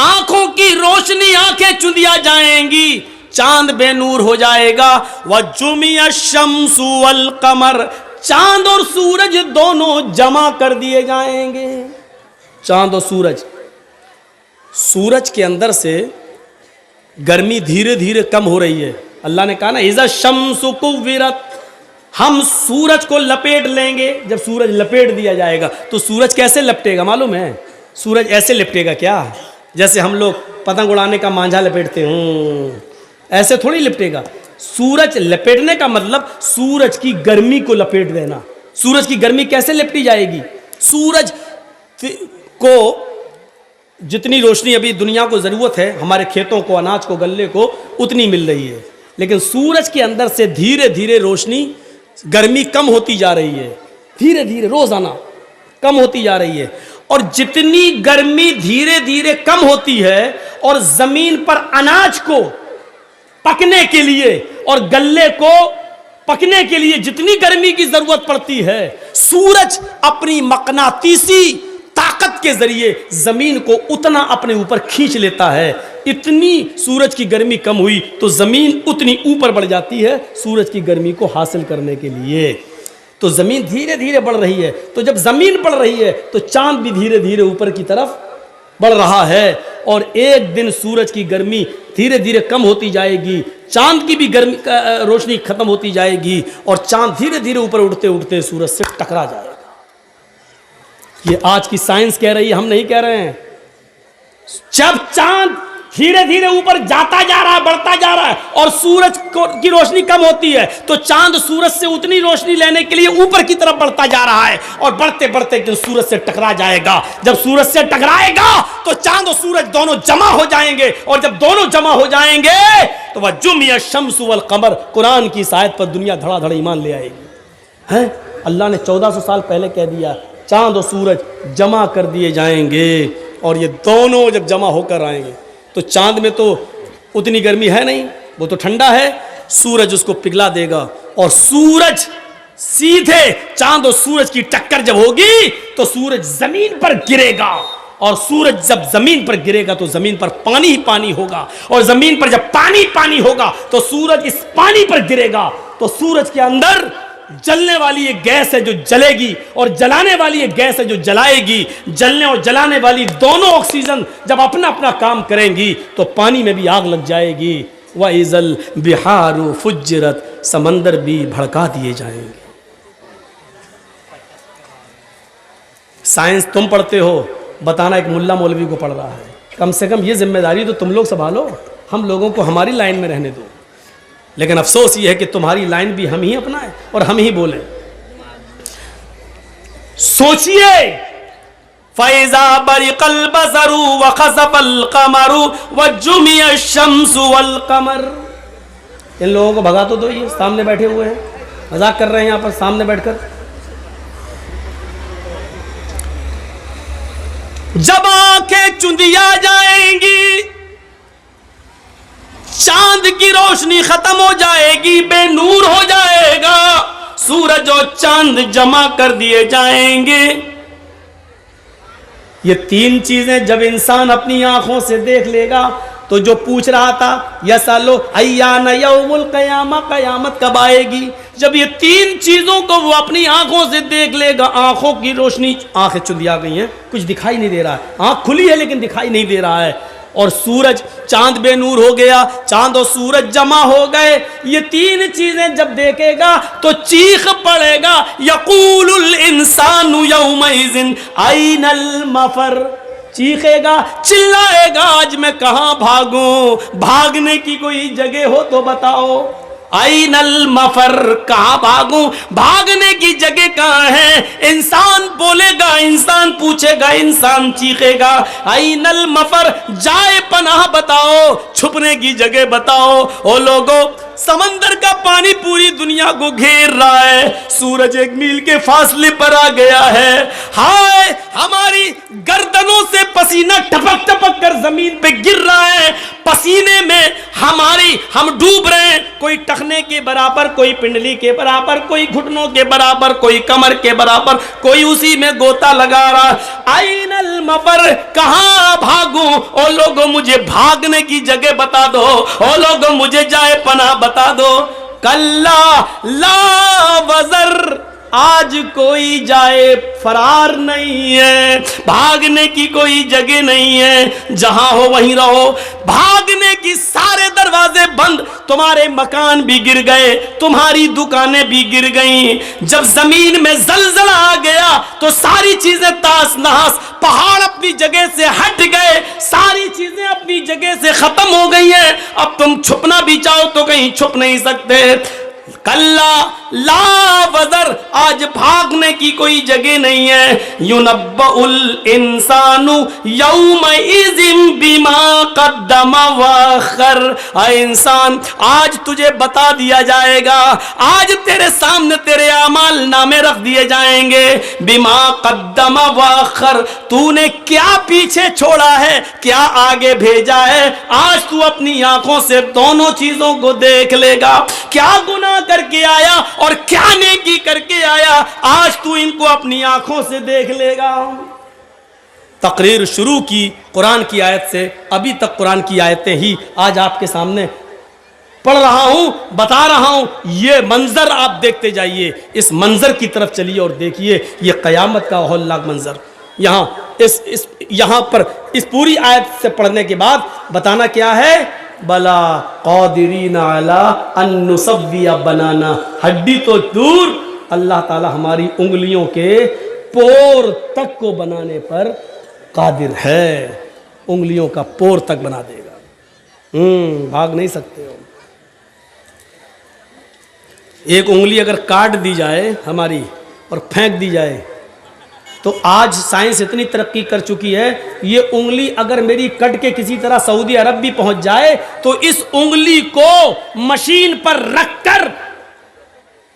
آنکھوں کی روشنی, آنکھیں چندیا جائیں گی, چاند بے نور ہو جائے گا. وَجُمِعَ الشَّمْسُ وَالْقَمَرُ, چاند اور سورج دونوں جمع کر دیے جائیں گے. چاند اور سورج کے اندر سے گرمی دھیرے دھیرے کم ہو رہی ہے. اللہ نے کہا نا اِذَا الشَّمْسُ كُوِّرَتْ, ہم سورج کو لپیٹ لیں گے. جب سورج لپیٹ دیا جائے گا تو سورج کیسے لپٹے گا معلوم ہے؟ سورج ایسے لپٹے گا کیا, جیسے ہم لوگ پتنگ اڑانے کا مانجھا لپیٹتے ہیں, ایسے تھوڑی لپٹے گا. سورج لپیٹنے کا مطلب سورج کی گرمی کو لپیٹ دینا. سورج کی گرمی کیسے لپٹی جائے گی؟ سورج کو جتنی روشنی ابھی دنیا کو ضرورت ہے, ہمارے کھیتوں کو, اناج کو, غلے کو, اتنی مل رہی ہے, لیکن سورج کے اندر سے دھیرے دھیرے روشنی, گرمی کم ہوتی جا رہی ہے, دھیرے دھیرے روزانہ کم ہوتی جا رہی ہے. اور جتنی گرمی دھیرے دھیرے کم ہوتی ہے اور زمین پر اناج کو پکنے کے لیے اور غلے کو پکنے کے لیے جتنی گرمی کی ضرورت پڑتی ہے, سورج اپنی مقناطیسی طاقت کے ذریعے زمین کو اتنا اپنے اوپر کھینچ لیتا ہے. اتنی سورج کی گرمی کم ہوئی تو زمین اتنی اوپر بڑھ جاتی ہے سورج کی گرمی کو حاصل کرنے کے لیے. تو زمین دھیرے دھیرے بڑھ رہی ہے. تو جب زمین بڑھ رہی ہے تو چاند بھی دھیرے دھیرے اوپر کی طرف بڑھ رہا ہے. اور ایک دن سورج کی گرمی دھیرے دھیرے کم ہوتی جائے گی, چاند کی بھی گرمی روشنی ختم ہوتی جائے گی, اور چاند دھیرے دھیرے اوپر اڑتے اڑتے سورج سے ٹکرا جائے گا. یہ آج کی سائنس کہہ رہی ہے, ہم نہیں کہہ رہے ہیں. جب چاند دھیرے دھیرے اوپر جاتا جا رہا ہے, بڑھتا جا رہا ہے, اور سورج کی روشنی کم ہوتی ہے, تو چاند سورج سے اتنی روشنی لینے کے لیے اوپر کی طرف بڑھتا جا رہا ہے, اور بڑھتے بڑھتے ایک دن سورج سے ٹکرا جائے گا. جب سورج سے ٹکرائے گا تو چاند اور سورج دونوں جمع ہو جائیں گے, اور جب دونوں جمع ہو جائیں گے تو وَجُمِعَ الشَّمْسُ وَالْقَمَرُ, قرآن کی اس آیت پر دنیا دھڑا دھڑ ایمان لے آئے گی. اللہ نے 1400 سال پہلے کہہ دیا چاند اور سورج جمع کر دیے جائیں گے, اور یہ دونوں جب جمع ہو کر آئیں گے تو چاند میں تو اتنی گرمی ہے نہیں, وہ تو ٹھنڈا ہے, سورج اس کو پگھلا دے گا, اور سورج سیدھے چاند اور سورج کی ٹکر جب ہوگی تو سورج زمین پر گرے گا, اور سورج جب زمین پر گرے گا تو زمین پر پانی ہی پانی ہوگا, اور زمین پر جب پانی پانی ہوگا تو سورج اس پانی پر گرے گا, تو سورج کے اندر جلنے والی ایک گیس ہے جو جلے گی, اور جلانے والی ایک گیس ہے جو جلائے گی. جلنے اور جلانے والی دونوں آکسیجن جب اپنا اپنا کام کریں گی تو پانی میں بھی آگ لگ جائے گی. وَإِذَا الْبِحَارُ فُجِّرَتْ, سمندر بھی بھڑکا دیے جائیں گے. سائنس تم پڑھتے ہو, بتانا ایک ملا مولوی کو پڑھ رہا ہے. کم سے کم یہ ذمہ داری تو تم لوگ سنبھالو, ہم لوگوں کو ہماری لائن میں رہنے دو. لیکن افسوس یہ ہے کہ تمہاری لائن بھی ہم ہی اپنائیں اور ہم ہی بولیں. سوچئے فَإِذَا بَرِقَ الْبَصَرُ وَخَسَفَ الْقَمَرُ وَجُمِعَ الشَّمْسُ وَالْقَمَرُ. ان لوگوں کو بھگا تو دو, یہ سامنے بیٹھے ہوئے ہیں, مذاق کر رہے ہیں یہاں پر سامنے بیٹھ کر. جب آنکھیں چندیا جائیں گی, چاند کی روشنی ختم ہو جائے گی, بے نور ہو جائے گا, سورج اور چاند جمع کر دیے جائیں گے. یہ تین چیزیں جب انسان اپنی آنکھوں سے دیکھ لے گا, تو جو پوچھ رہا تھا یسالو ایان یوم القیامہ، قیامت کب آئے گی، جب یہ تین چیزوں کو وہ اپنی آنکھوں سے دیکھ لے گا، آنکھوں کی روشنی، آنکھیں چندیا گئی ہیں، کچھ دکھائی نہیں دے رہا ہے، آنکھ کھلی ہے لیکن دکھائی نہیں دے رہا ہے، اور سورج، چاند بے نور ہو گیا، چاند اور سورج جمع ہو گئے، یہ تین چیزیں جب دیکھے گا تو چیخ پڑے گا، یقول الانسان یومئذ این المفر، چیخے گا، چلائے گا، آج میں کہاں بھاگوں، بھاگنے کی کوئی جگہ ہو تو بتاؤ، این المفر، کہاں بھاگوں، بھاگنے کی جگہ کہاں ہے، انسان بولے گا، انسان پوچھے گا، انسان چیخے گا، این المفر، جائے پناہ بتاؤ، چھپنے کی جگہ بتاؤ۔ او لوگوں، سمندر کا پانی پوری دنیا کو گھیر رہا ہے، سورج 1 میل کے فاصلے پر آ گیا ہے، ہائے ہماری گردنوں سے پسینہ ٹپک ٹپک کر زمین پہ گر رہا ہے، پسینے میں ہم ڈوب رہے ہیں، کوئی ٹخنے کے برابر، کوئی پنڈلی کے برابر، کوئی گھٹنوں کے برابر، کوئی کمر کے برابر، کوئی اسی میں گوتا لگا رہا، این المفر، کہاں بھاگوں، او لوگوں مجھے بھاگنے کی جگہ بتا دو، او لوگوں مجھے جائے پناہ بتا دو، کلا لا وزر، آج کوئی جائے فرار نہیں ہے، بھاگنے کی کوئی جگہ نہیں ہے، جہاں ہو وہیں رہو، بھاگنے کی سارے دروازے بند، تمہارے مکان بھی گر گئے، تمہاری دکانیں بھی گر گئیں، جب زمین میں زلزلہ آ گیا تو ساری چیزیں تاس نحاس، پہاڑ اپنی جگہ سے ہٹ گئے، ساری چیزیں اپنی جگہ سے ختم ہو گئی ہیں، اب تم چھپنا بھی چاہو تو کہیں چھپ نہیں سکتے، کلا لا وزر، آج بھاگنے کی کوئی جگہ نہیں ہے، ینبأ الانسان یومئذ بما قدم واخر، اے انسان آج تجھے بتا دیا جائے گا، آج تیرے سامنے تیرے اعمال نامے رکھ دیے جائیں گے، بما قدم واخر، تو نے کیا پیچھے چھوڑا ہے، کیا آگے بھیجا ہے، آج تو اپنی آنکھوں سے دونوں چیزوں کو دیکھ لے گا، کیا گناہ کر کے آیا اور کیا نیکی کر کے آیا، آج تو ان کو اپنی آنکھوں سے دیکھ لے گا۔ تقریر شروع کی قرآن کی آیت سے، ابھی تک قرآن کی آیتیں ہی آج آپ کے سامنے پڑھ رہا ہوں، بتا رہا ہوں، یہ منظر آپ دیکھتے جائیے، اس منظر کی طرف چلیے اور دیکھیے، یہ قیامت کا ہولناک منظر۔ یہاں پر اس پوری آیت سے پڑھنے کے بعد بتانا کیا ہے، بلا قادرین علی ان نسوی بنانا، ہڈی تو دور، اللہ تعالی ہماری انگلیوں کے پور تک کو بنانے پر قادر ہے، انگلیوں کا پور تک بنا دے گا، بھاگ نہیں سکتے ہو۔ ایک انگلی اگر کاٹ دی جائے ہماری اور پھینک دی جائے تو آج سائنس اتنی ترقی کر چکی ہے، یہ انگلی اگر میری کٹ کے کسی طرح سعودی عرب بھی پہنچ جائے تو اس انگلی کو مشین پر رکھ کر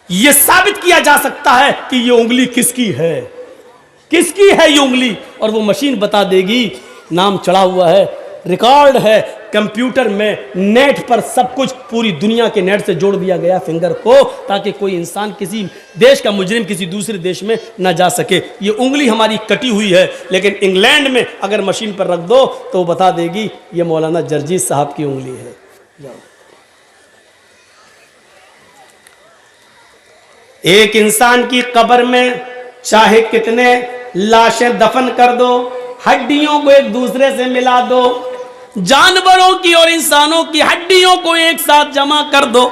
یہ ثابت کیا جا سکتا ہے کہ یہ انگلی کس کی ہے، کس کی ہے یہ انگلی، اور وہ مشین بتا دے گی، نام چڑھا ہوا ہے، ریکارڈ ہے کمپیوٹر میں، نیٹ پر سب کچھ پوری دنیا کے نیٹ سے جوڑ دیا گیا فنگر کو، تاکہ کوئی انسان کسی دیش کا مجرم کسی دوسرے دیش میں نہ جا سکے۔ یہ انگلی ہماری کٹی ہوئی ہے، لیکن انگلینڈ میں اگر مشین پر رکھ دو تو وہ بتا دے گی یہ مولانا جرجیت صاحب کی انگلی ہے۔ ایک انسان کی قبر میں چاہے کتنے لاشیں دفن کر دو، ہڈیوں کو ایک دوسرے سے ملا دو، جانوروں کی اور انسانوں کی ہڈیوں کو ایک ساتھ جمع کر دو،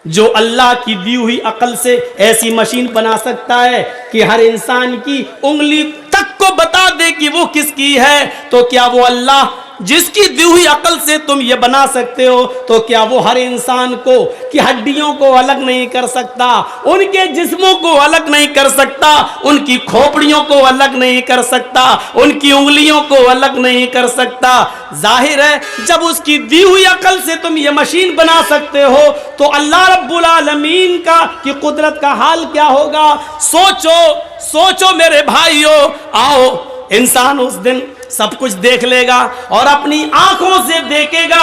جو اللہ کی دی ہوئی عقل سے ایسی مشین بنا سکتا ہے کہ ہر انسان کی انگلی تک کو بتا دے کہ وہ کس کی ہے، تو کیا وہ اللہ جس کی دی ہوئی عقل سے تم یہ بنا سکتے ہو، تو کیا وہ ہر انسان کو کی ہڈیوں کو الگ نہیں کر سکتا، ان کے جسموں کو الگ نہیں کر سکتا، ان کی کھوپڑیوں کو الگ نہیں کر سکتا، ان کی انگلیوں کو الگ نہیں کر سکتا؟ ظاہر ہے جب اس کی دی ہوئی عقل سے تم یہ مشین بنا سکتے ہو تو اللہ رب العالمین کا کی قدرت کا حال کیا ہوگا؟ سوچو میرے بھائیو، آؤ انسان اس دن سب کچھ دیکھ لے گا اور اپنی آنکھوں سے دیکھے گا،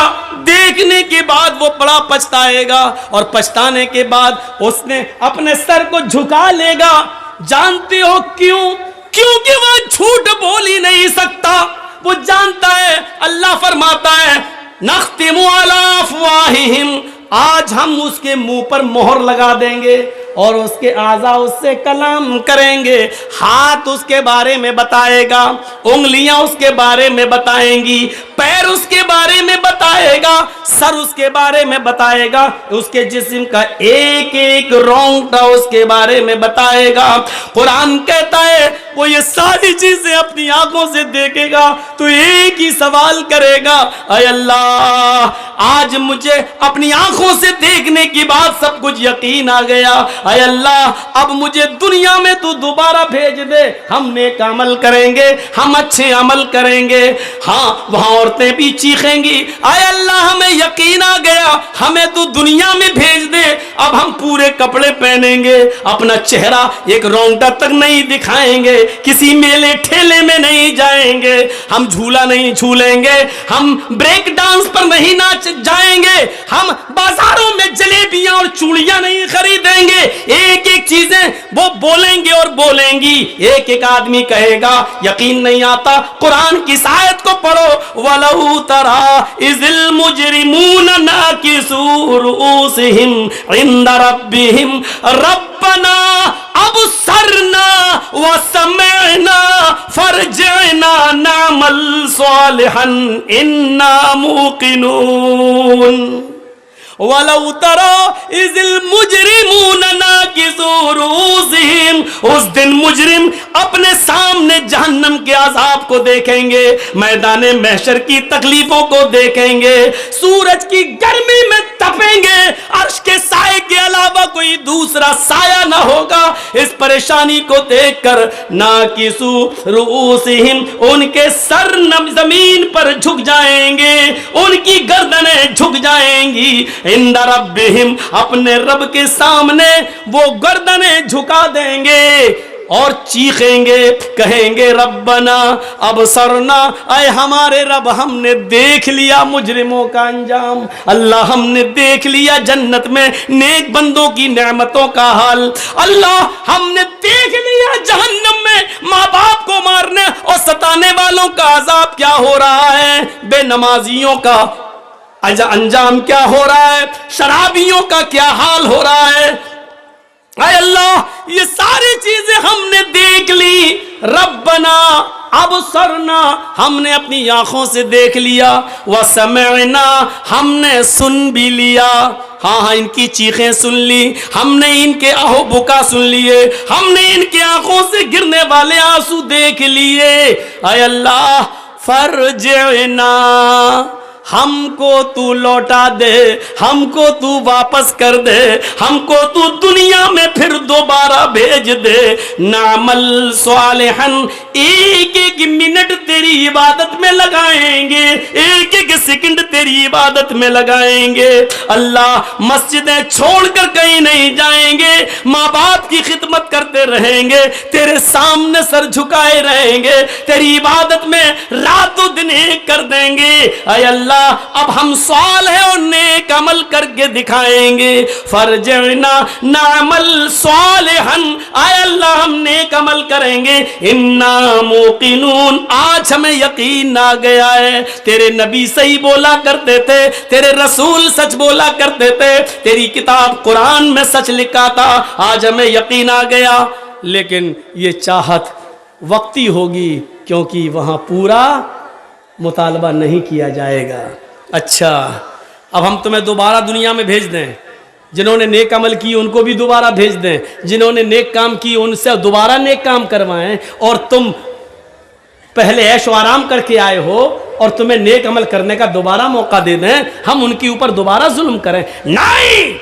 دیکھنے کے بعد وہ بڑا پچھتائے گا، اور پچھتانے کے بعد اس نے اپنے سر کو جھکا لے گا۔ جانتے ہو کیوں؟ کیونکہ وہ جھوٹ بول ہی نہیں سکتا، وہ جانتا ہے. اللہ فرماتا ہے نختم علی افواہہم، آج ہم اس کے منہ پر مہر لگا دیں گے اور اس کے اعضاء اس سے کلام کریں گے. ہاتھ اس کے بارے میں بتائے گا، انگلیاں اس کے بارے میں بتائیں گی، پیر اس کے بارے میں بتائے گا، سر اس کے بارے میں بتائے گا، اس کے جسم کا ایک ایک رونگٹا اس کے بارے میں بتائے گا. قرآن کہتا ہے وہ یہ ساری چیزیں اپنی آنکھوں سے دیکھے گا تو ایک ہی سوال کرے گا، اے اللہ آج مجھے اپنی آنکھوں سے دیکھنے کی بات سب کچھ یقین آ گیا، اے اللہ اب مجھے دنیا میں تو دوبارہ بھیج دے، ہم نیک عمل کریں گے، ہم اچھے عمل کریں گے. ہاں وہاں عورتیں بھی چیخیں گی، اے اللہ ہمیں یقین آ گیا، ہمیں تو دنیا میں بھیج دے، اب ہم پورے کپڑے پہنیں گے، اپنا چہرہ ایک رونگٹا تک نہیں دکھائیں گے، کسی میلے ٹھیلے میں نہیں جائیں گے، ہم جھولا نہیں جھولیں گے، ہم بریک ڈانس پر نہیں ناچ جائیں گے، ہم بازاروں میں جلیبیاں اور چوڑیاں نہیں خریدیں گے. ایک ایک چیزیں وہ بولیں گے اور بولیں گی. ایک ایک آدمی کہے گا یقین نہیں آتا، قرآن کی آیت کو پڑھو، وَلَوْ تَرَىٰ إِذِ الْمُجْرِمُونَ نَاكِسُو رُؤُوسِهِمْ عِنْدَ رَبِّهِمْ رَبَّنَا أَبْصَرْنَا وَسَمِعْنَا فَارْجِعْنَا نَعْمَلْ صَالِحًا إِنَّا مُوقِنُونَ. وَلَوْ تَرَىٰ إِذِ الْمُجْرِمُونَ نَاكِسُو رُؤُوسِهِمْ، اس دن مجرم اپنے سامنے جہنم کے عذاب کو دیکھیں گے، میدان محشر کی تکلیفوں کو دیکھیں گے، سورج کی گرمی میں تپیں گے، عرش کے سائے کے علاوہ کوئی دوسرا سایہ نہ ہوگا. اس پریشانی کو دیکھ کر ناکسو رؤوسہم، ان کے سر زمین پر جھک جائیں گے، ان کی گردنیں جھک جائیں گی. عند ربہم، اپنے رب کے سامنے وہ گردنیں جھکا دیں گے اور چیخیں گے، کہیں گے ربنا ابصرنا، اے ہمارے رب ہم نے دیکھ لیا مجرموں کا انجام، اللہ ہم نے دیکھ لیا جنت میں نیک بندوں کی نعمتوں کا حال، اللہ ہم نے دیکھ لیا جہنم میں ماں باپ کو مارنے اور ستانے والوں کا عذاب کیا ہو رہا ہے، بے نمازیوں کا انجام کیا ہو رہا ہے، شرابیوں کا کیا حال ہو رہا ہے. اے اللہ یہ ساری چیزیں ہم نے دیکھ لی، ربنا ابصرنا، ہم نے اپنی آنکھوں سے دیکھ لیا، وسمعنا، ہم نے سن بھی لیا. ہاں ان کی چیخیں سن لی، ہم نے ان کے آہو بکا سن لیے، ہم نے ان کی آنکھوں سے گرنے والے آنسو دیکھ لیے. اے اللہ فرجعنا، ہم کو تو لوٹا دے، ہم کو تو واپس کر دے، ہم کو تو دنیا میں پھر دوبارہ بھیج دے. نعمل صالحا، ایک ایک منٹ تیری عبادت میں لگائیں گے، ایک ایک سیکنڈ تیری عبادت میں لگائیں گے. اللہ مسجدیں چھوڑ کر کہیں نہیں جائیں گے، ماں باپ کی خدمت کرتے رہیں گے، تیرے سامنے سر جھکائے رہیں گے، تیری عبادت میں رات و دن ایک کر دیں گے. اے اللہ اب ہم صالح اور نیک عمل کر کے دکھائیں گے. فرجعنا نعمل صالحا، اے اللہ ہم نیک عمل کریں گے. انا موقنون، آج ہمیں یقین آ گیا ہے تیرے نبی صحیح بولا کرتے تھے، تیرے رسول سچ بولا کرتے تھے، تیری کتاب قرآن میں سچ لکھا تھا، آج ہمیں یقین آ گیا. لیکن یہ چاہت وقتی ہوگی کیونکہ وہاں پورا مطالبہ نہیں کیا جائے گا. اچھا اب ہم تمہیں دوبارہ دنیا میں بھیج دیں، جنہوں نے نیک عمل کی ان کو بھی دوبارہ بھیج دیں، جنہوں نے نیک کام کی ان سے دوبارہ نیک کام کروائیں، اور تم پہلے عیش و آرام کر کے آئے ہو اور تمہیں نیک عمل کرنے کا دوبارہ موقع دے دیں، ہم ان کے اوپر دوبارہ ظلم کریں؟ نہیں،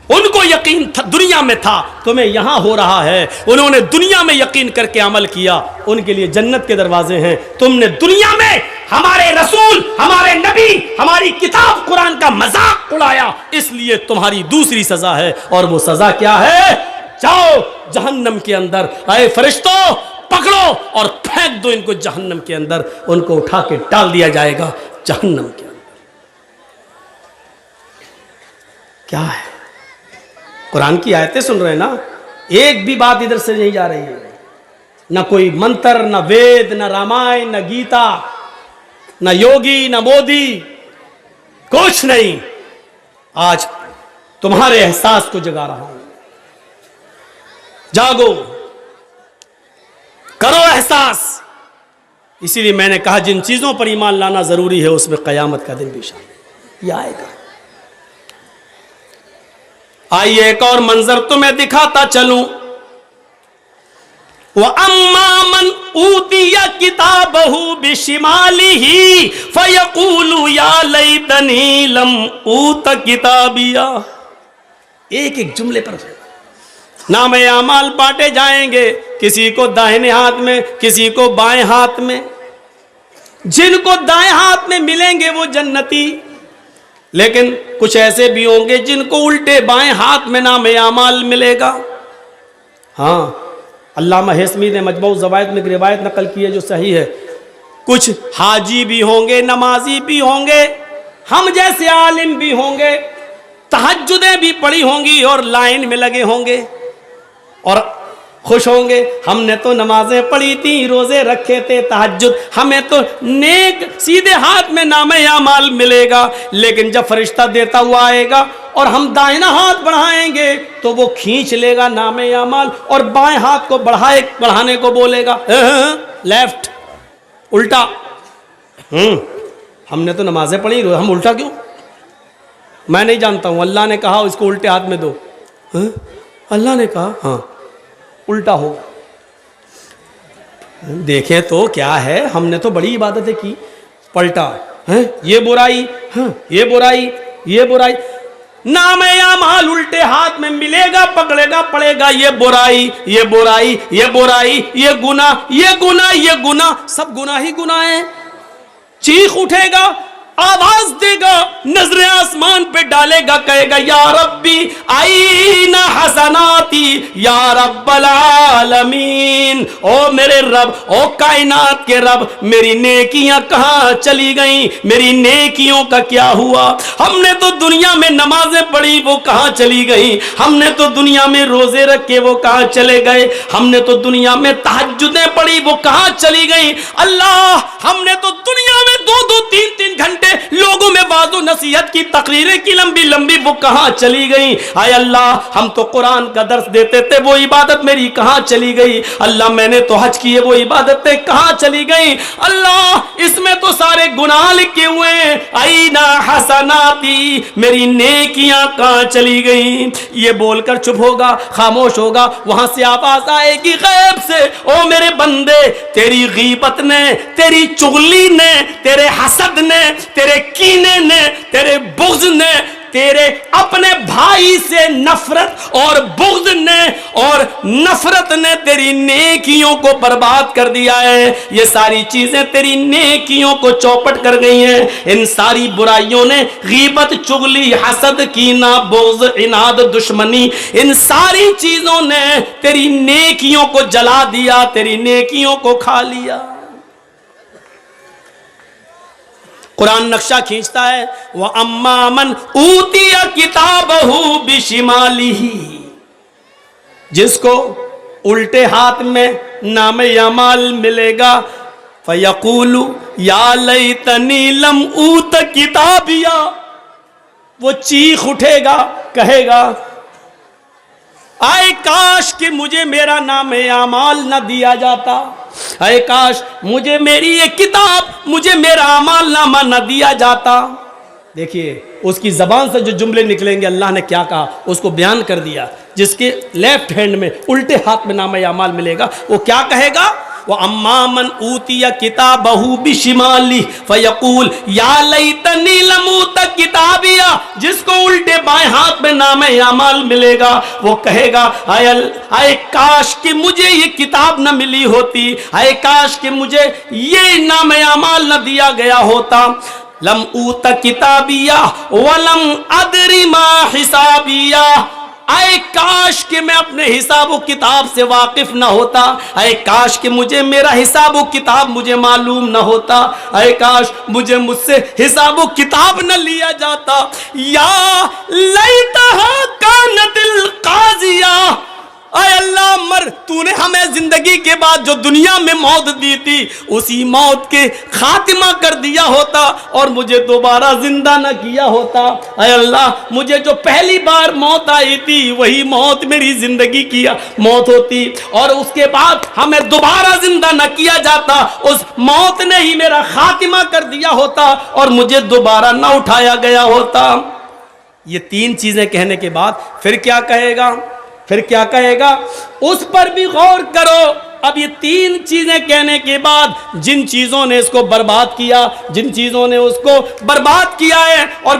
ان کو یقین تھا دنیا میں تھا، تمہیں یہاں ہو رہا ہے. انہوں نے دنیا میں یقین کر کے عمل کیا، ان کے لیے جنت کے دروازے ہیں. تم نے دنیا میں ہمارے رسول، ہمارے نبی، ہماری کتاب قرآن کا مذاق اڑایا، اس لیے تمہاری دوسری سزا ہے. اور وہ سزا کیا ہے؟ جاؤ جہنم کے اندر، اے فرشتوں پکڑو اور پھینک دو ان کو جہنم کے اندر. ان کو اٹھا کے ڈال دیا جائے گا جہنم کے اندر. کیا ہے؟ قرآن کی آیتیں سن رہے ہیں نا، ایک بھی بات ادھر سے نہیں جا رہی ہے. نہ کوئی منتر، نہ وید، نہ رامائن، نہ گیتا، نہ یوگی، نہ مودی، کچھ نہیں. آج تمہارے احساس کو جگا رہا ہوں. جاگو، کرو احساس. اسی لیے میں نے کہا جن چیزوں پر ایمان لانا ضروری ہے اس میں قیامت کا دن بھی شامل. یہ آئے گا. آئیے ایک اور منظر تمہیں دکھاتا چلوں. وَأَمَّا مَنْ أُوتِيَ كِتَابَهُ بِشِمَالِهِ فَيَقُولُ يَا لَيْتَنِي لَمْ أُوتَ كِتَابِيَهْ. ایک ایک جملے پر نام اعمال بانٹے جائیں گے، کسی کو داہنے ہاتھ میں، کسی کو بائیں ہاتھ میں. جن کو دائیں ہاتھ میں ملیں گے وہ جنتی، لیکن کچھ ایسے بھی ہوں گے جن کو الٹے بائیں ہاتھ میں نام اعمال ملے گا. ہاں، علامہ حسمی نے مجموع الزوائد میں ایک روایت نقل کی ہے جو صحیح ہے. کچھ حاجی بھی ہوں گے، نمازی بھی ہوں گے، ہم جیسے عالم بھی ہوں گے، تہجدیں بھی پڑھی ہوں گی اور لائن میں لگے ہوں گے اور خوش ہوں گے. ہم نے تو نمازیں پڑھی تھیں، روزے رکھے تھے، تہجد، ہمیں تو نیک سیدھے ہاتھ میں نام اعمال ملے گا. لیکن جب فرشتہ دیتا ہوا آئے گا اور ہم دائنا ہاتھ بڑھائیں گے تو وہ کھینچ لے گا نام اعمال اور بائیں ہاتھ کو بڑھانے کو بولے گا لیفٹ، الٹا. ہم نے تو نمازیں پڑھی، ہم الٹا کیوں؟ میں نہیں جانتا ہوں. اللہ نے کہا اس کو الٹے ہاتھ میں دو. اللہ نے کہا ہاں الٹا ہوگا. دیکھیں تو کیا ہے، ہم نے تو بڑی عبادتیں کی، پلٹا. یہ برائی، یہ برائی، یہ برائی. نام اعمال الٹے ہاتھ میں ملے گا، پکڑے گا، پڑے گا یہ برائی، یہ برائی، یہ برائی، یہ گناہ، یہ گناہ، یہ گناہ، سب گناہ ہی گناہ ہیں. چیخ اٹھے گا، آواز دے گا، نظر آسمان پہ ڈالے گا، کہے گا یا ربی آئین حسناتی یا رب العالمین. او میرے رب، او کائنات کے رب، میری نیکیاں کہاں چلی گئیں؟ میری نیکیوں کا کیا ہوا؟ ہم نے تو دنیا میں نمازیں پڑھی، وہ کہاں چلی گئیں؟ ہم نے تو دنیا میں روزے رکھے، وہ کہاں چلے گئے؟ ہم نے تو دنیا میں تہجدیں پڑھی، وہ کہاں چلی گئیں؟ اللہ، ہم نے تو دنیا میں 2-3 گھنٹے لوگوں میں واعظ و نصیحت کی تقریریں کی لمبی لمبی، وہ کہاں چلی گئیں؟ اے اللہ، ہم تو قرآن کا درس دیتے تھے، وہ عبادت میری کہاں چلی گئی؟ اللہ، میں نے تو حج کیے، وہ عبادتیں کہاں چلی گئیں؟ اللہ، اس میں تو سارے گناہ لکھے ہوئے ہیں. اینا حسناتی، میری نیکیاں کہاں چلی گئیں؟ یہ بول کر چپ ہوگا، خاموش ہوگا. وہاں سے آواز آئے گی غیب سے، او میرے بندے، تیری غیبت نے، تیری چغلی نے، تیرے حسد نے، تیرے کینے نے، تیرے بغض نے، تیرے اپنے بھائی سے نفرت اور بغض نے اور نفرت نے تیری نیکیوں کو برباد کر دیا ہے. یہ ساری چیزیں تیری نیکیوں کو چوپٹ کر گئی ہیں. ان ساری برائیوں نے، غیبت، چغلی، حسد، کینہ، بغض، عناد، دشمنی، ان ساری چیزوں نے تیری نیکیوں کو جلا دیا، تیری نیکیوں کو کھا لیا. قرآن نقشہ کھینچتا ہے، وَأَمَّا مَنْ أُوتِيَ كِتَابَهُ بِشِمَالِهِ. جس کو الٹے ہاتھ میں نام اعمال ملے گا، فَيَقُولُ يَا لَيْتَنِي لَمْ أُوتَ كِتَابِيَهْ. وہ چیخ اٹھے گا، کہے گا اے کاش کہ مجھے میرا نام اعمال نہ دیا جاتا، اے کاش مجھے میری یہ کتاب، مجھے میرا اعمال نامہ نہ دیا جاتا. دیکھیے اس کی زبان سے جو جملے نکلیں گے، اللہ نے کیا کہا اس کو بیان کر دیا. جس کے لیفٹ ہینڈ میں، الٹے ہاتھ میں نام اعمال ملے گا، وہ کیا کہے گا؟ وَأَمَّا مَنْ أُوتِيَ كِتَابَهُ بِشِمَالِهِ فَيَقُولُ يَا لَيْتَنِي لَمْ أُوتَ كِتَابِيَهْ. جس کو الٹے بائیں ہاتھ میں نام اعمال ملے گا، وہ کہے گا اے کاش کہ مجھے یہ کتاب نہ ملی ہوتی، اے کاش کہ مجھے یہ نام اعمال نہ دیا گیا ہوتا. لَمْ أُوتَ كِتَابِيَهْ وَلَمْ أَدْرِ مَا حِسَابِيَهْ. اے کاش کہ میں اپنے حساب و کتاب سے واقف نہ ہوتا، اے کاش کہ مجھے میرا حساب و کتاب مجھے معلوم نہ ہوتا، اے کاش مجھے مجھ سے حساب و کتاب نہ لیا جاتا. یا لیتہا کانت القاضیہ. اے اللہ، عمر تو نے ہمیں زندگی کے بعد جو دنیا میں موت دی تھی اسی موت کے خاتمہ کر دیا ہوتا اور مجھے دوبارہ زندہ نہ کیا ہوتا. اے اللہ مجھے جو پہلی بار موت آئی تھی وہی موت میری زندگی کی موت ہوتی اور اس کے بعد ہمیں دوبارہ زندہ نہ کیا جاتا, اس موت نے ہی میرا خاتمہ کر دیا ہوتا اور مجھے دوبارہ نہ اٹھایا گیا ہوتا. یہ تین چیزیں کہنے کے بعد پھر کیا کہے گا؟ پھر کیا کہے گا اس پر بھی غور کرو. اب یہ تین چیزیں کہنے کے بعد جن چیزوں نے اس کو برباد کیا, جن چیزوں نے اس کو برباد کیا ہے اور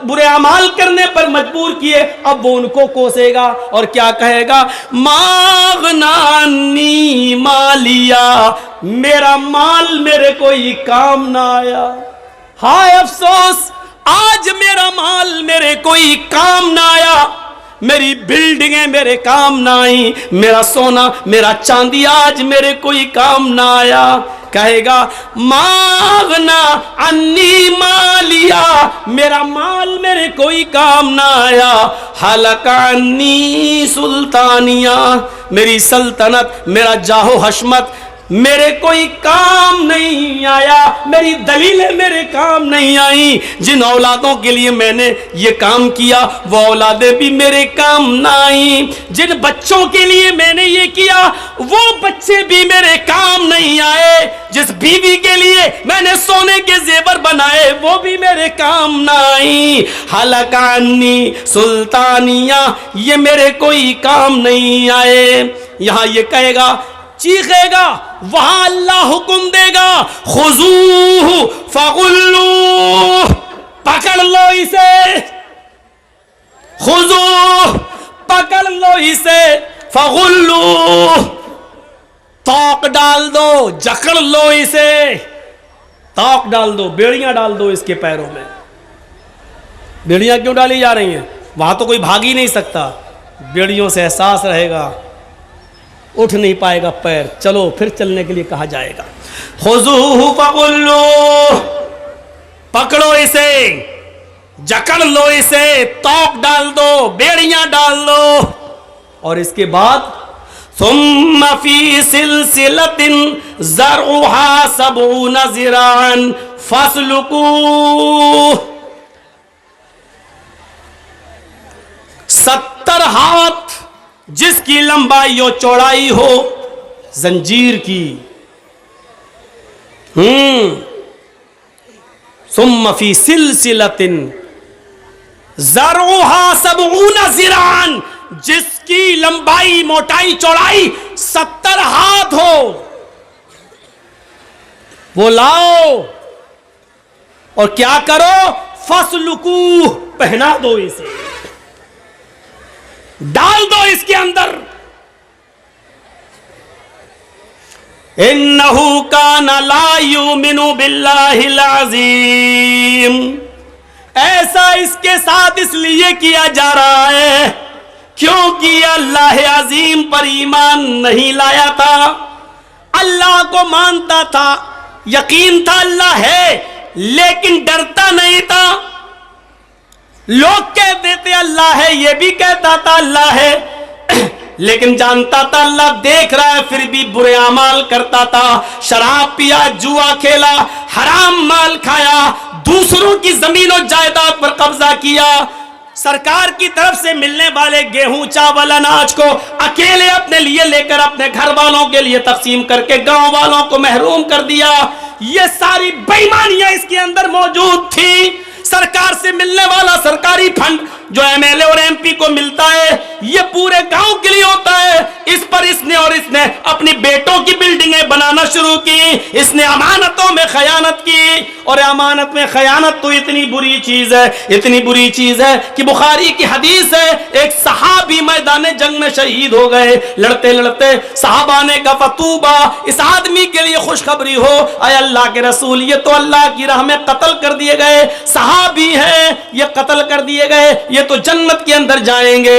برے اعمال کرنے پر مجبور کیے, اب وہ ان کو کوسے گا اور کیا کہے گا؟ ماغنانی مالیا, میرا مال میرے کوئی کام نہ آیا. ہائے افسوس, آج میرا مال میرے کوئی کام نہ آیا, میری بلڈنگیں میرے کام نہ آئیں, میرا سونا میرا چاندی آج میرے کوئی کام نہ آیا. کہے گا ماغنا انی مالیا, میرا مال میرے کوئی کام نہ آیا. حلق انی سلطانیہ, میری سلطنت میرا جاہ و حشمت میرے کوئی کام نہیں آیا, میری دلیلیں میرے کام نہیں آئیں. جن اولادوں کے لیے میں نے یہ کام کیا وہ اولادیں بھی میرے کام نہ آئیں. جن بچوں کے لیے میں نے یہ کیا وہ بچے بھی میرے کام نہیں آئے. جس بیوی کے لیے میں نے سونے کے زیور بنائے وہ بھی میرے کام نہ آئیں. حلق انی سلطانیہ, یہ میرے کوئی کام نہیں آئے. یہاں یہ کہے گا, چیخے گا, وہاں اللہ حکم دے گا خذوہ فغلوہ, پکڑ لو اسے, خذوہ پکڑ لو اسے, فغلوہ توق ڈال دو, جکڑ لو اسے, توق ڈال دو, بیڑیاں ڈال دو اس کے پیروں میں. بیڑیاں کیوں ڈالی جا رہی ہیں؟ وہاں تو کوئی بھاگ ہی نہیں سکتا, بیڑیوں سے احساس رہے گا, اٹھ نہیں پائے گا پیر, چلو پھر چلنے کے لیے کہا جائے گا. خذوہ فغلوہ, پکڑو اسے, جکڑ لو اسے, توق ڈال دو, بیڑیاں ڈال دو. اور اس کے بعد ثم فی سلسلۃ ذرعها 70 ذراعا فاسلکوہ, 70 ہاتھ جس کی لمبائی و چوڑائی ہو زنجیر کی. ثم فی سلسلۃ ذرعها 70 ذراعا, جس کی لمبائی موٹائی چوڑائی 70 ہاتھ ہو, وہ لاؤ اور کیا کرو؟ فاسلکوہ, پہنا دو اسے, ڈال دو اس کے اندر. انہ کان لا یؤمن باللہ العظیم, ایسا اس کے ساتھ اس لیے کیا جا رہا ہے کیونکہ اللہ عظیم پر ایمان نہیں لایا تھا. اللہ کو مانتا تھا, یقین تھا اللہ ہے, لیکن ڈرتا نہیں تھا. لوگ کہتے تھے اللہ ہے, یہ بھی کہتا تھا اللہ ہے, لیکن جانتا تھا اللہ دیکھ رہا ہے, پھر بھی برے اعمال کرتا تھا. شراب پیا, جوا کھیلا, حرام مال کھایا, دوسروں کی زمین و جائیداد پر قبضہ کیا, سرکار کی طرف سے ملنے والے گیہوں چاول اناج کو اکیلے اپنے لیے لے کر اپنے گھر والوں کے لیے تقسیم کر کے گاؤں والوں کو محروم کر دیا. یہ ساری بے ایمانیاں اس کے اندر موجود تھی. سرکار سے ملنے والا سرکاری فنڈ جو ایم ایل اے اور ایم پی کو ملتا ہے یہ پورے گاؤں کے لیے ہوتا ہے. اس پر اس نے اپنی بیٹوں کی بلڈنگیں بنانا شروع کی. اس نے امانتوں میں خیانت کی, اور امانت میں خیانت تو اتنی بری چیز ہے, اتنی بری چیز ہے کہ بخاری کی حدیث ہے, ایک صحابی میدان جنگ میں شہید ہو گئے. لڑتے لڑتے صحابہ نے کہا فتوبہ, اس آدمی کے لیے خوشخبری ہو, اے اللہ کے رسول یہ تو اللہ کی راہ میں قتل کر دیے گئے صحابی ہیں, یہ قتل کر دیے گئے, یہ تو جنت کے اندر جائیں گے.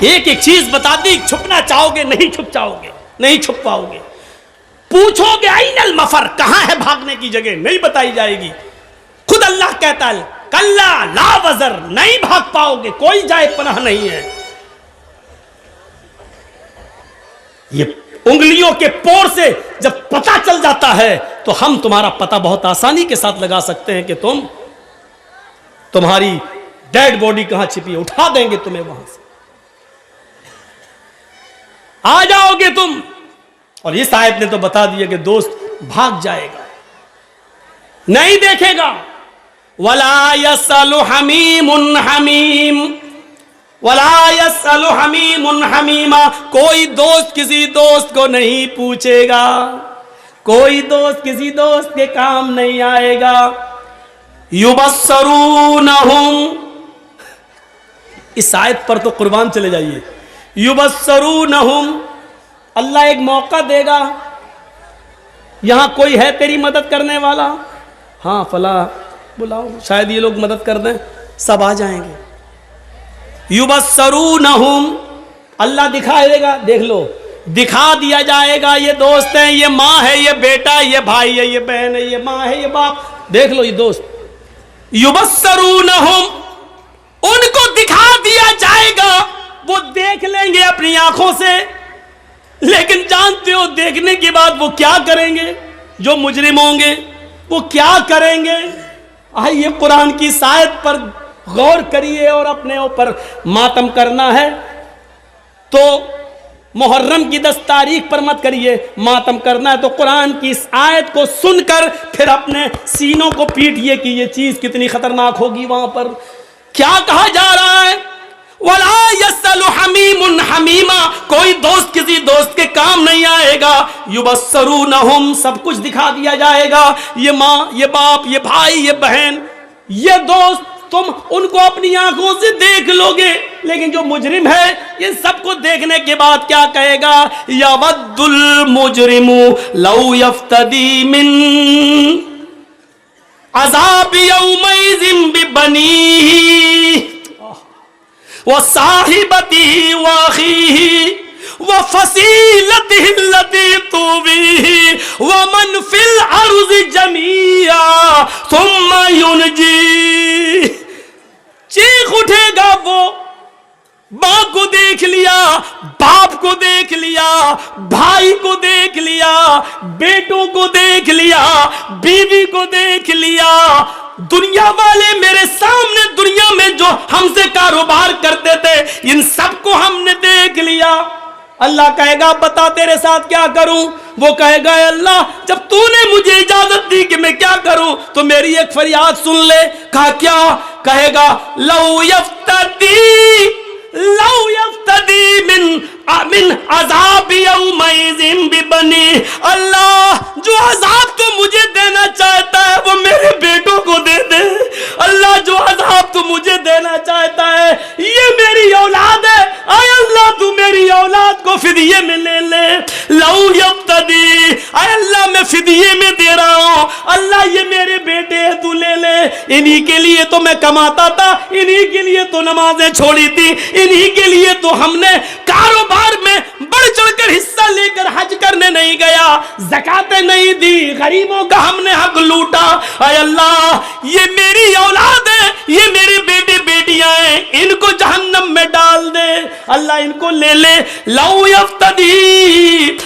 ایک ایک چیز بتا دی. چھپنا چاہو گے نہیں چھپ جاؤ گے, نہیں چھپ پاؤ گے. پوچھو گے این المفر, کہاں ہے بھاگنے کی جگہ, نہیں بتائی جائے گی. خود اللہ کہتا ہے کلا لا وزر, نہیں بھاگ پاؤ گے, کوئی جائے پناہ نہیں ہے. یہ انگلیوں کے پور سے جب پتہ چل جاتا ہے تو ہم تمہارا پتہ بہت آسانی کے ساتھ لگا سکتے ہیں کہ تمہاری ڈیڈ باڈی کہاں چھپی ہے, اٹھا دیں گے تمہیں وہاں سے, آ جاؤ گے تم. اور اس آیت نے تو بتا دیا کہ دوست بھاگ جائے گا, نہیں دیکھے گا. وَلَا يَسْأَلُ حَمِيمٌ حَمِيمٌ, وَلَا يَسْأَلُ حَمِيمٌ حَمِيمًا, کوئی دوست کسی دوست کو نہیں پوچھے گا, کوئی دوست کسی دوست کے کام نہیں آئے گا. يُبَصَّرُونَهُمْ, اس آیت پر تو قربان چلے جائیے. يُبَصَّرُونَهُمْ, اللہ ایک موقع دے گا. یہاں کوئی ہے تیری مدد کرنے والا, ہاں فلاں بلاؤ, شاید یہ لوگ مدد کر دیں, سب آ جائیں گے. یبصرونہم, اللہ دکھائے گا, دیکھ لو دکھا دیا جائے گا, یہ دوست ہیں, یہ ماں ہے, یہ بیٹا ہے, یہ بھائی ہے, یہ بہن ہے, یہ ماں ہے, یہ باپ, دیکھ لو یہ دوست. یبصرونہم, ان کو دکھا دیا جائے گا, وہ دیکھ لیں گے اپنی آنکھوں سے, لیکن جانتے ہو دیکھنے کے بعد وہ کیا کریں گے؟ جو مجرم ہوں گے وہ کیا کریں گے؟ آئیے قرآن کی آیت پر غور کریے, اور اپنے اوپر ماتم کرنا ہے تو محرم کی 10 تاریخ پر مت کریے. ماتم کرنا ہے تو قرآن کی اس آیت کو سن کر پھر اپنے سینوں کو پیٹیے کہ یہ چیز کتنی خطرناک ہوگی. وہاں پر کیا کہا جا رہا ہے؟ وَلَا يَسْأَلُ حَمِيمٌ حَمِيمًا, کوئی دوست کسی دوست کے کام نہیں آئے گا. يُبَصَّرُونَهُمْ, سب کچھ دکھا دیا جائے گا, یہ ماں, یہ باپ, یہ بھائی, یہ بہن, یہ دوست, تم ان کو اپنی آنکھوں سے دیکھ لو گے, لیکن جو مجرم ہے ان سب کو دیکھنے کے بعد کیا کہے گا؟ يَوَدُّ الْمُجْرِمُ لَوْ يَفْتَدِي مِنْ عَذَابِ يَوْمَئِذٍ بِبَنِيهِ وَصَاحِبَتِهِ وَأَخِيهِ وَفَصِيلَتِهِ الَّتِي تُؤْوِيهِ وَمَنْ فِي الْأَرْضِ جَمِيعًا ثُمَّ يُنْجِيهِ. چیخ اٹھے گا وہ, ماں کو دیکھ لیا, باپ کو دیکھ لیا, بھائی کو دیکھ لیا, بیٹوں کو دیکھ لیا, بیوی کو دیکھ لیا, دنیا والے میرے سامنے دنیا میں جو ہم سے کاروبار کرتے تھے ان سب کو ہم نے دیکھ لیا. اللہ کہے گا بتا تیرے ساتھ کیا کروں؟ وہ کہے گا اے اللہ جب تو نے مجھے اجازت دی کہ میں کیا کروں تو میری ایک فریاد سن لے. کہا کیا؟ کہے گا لو یفتدی من عذاب یومئذ ببنی, اللہ جو عذاب تو مجھے دینا چاہتا ہے وہ میرے بیٹوں کو دے دے. اللہ جو عذاب تو مجھے دینا چاہتا ہے یہ میری اولاد ہے, اے اللہ تو میری اولاد کو فدیے میں لے لے. لو یفتدی, اے اللہ میں فدیے میں دے رہا ہوں, اللہ یہ میرے بیٹے ہیں تو لے لے. انہی کے لیے تو میں کماتا تھا, انہی کے لیے تو نمازیں چھوڑی تھی, انہی کے لیے تو ہم نے کاروبار میں بڑھ چڑھ کر حصہ لے کر حج کرنے نہیں گیا, زکاتیں نہیں دی, غریبوں کا ہم نے حق لوٹا. اے اللہ یہ میری اولاد ہے, یہ میرے بیٹے بیٹیاں ہیں, ان کو جہنم میں ڈال دے. اللہ ان کو لے لے. لو یفتدی,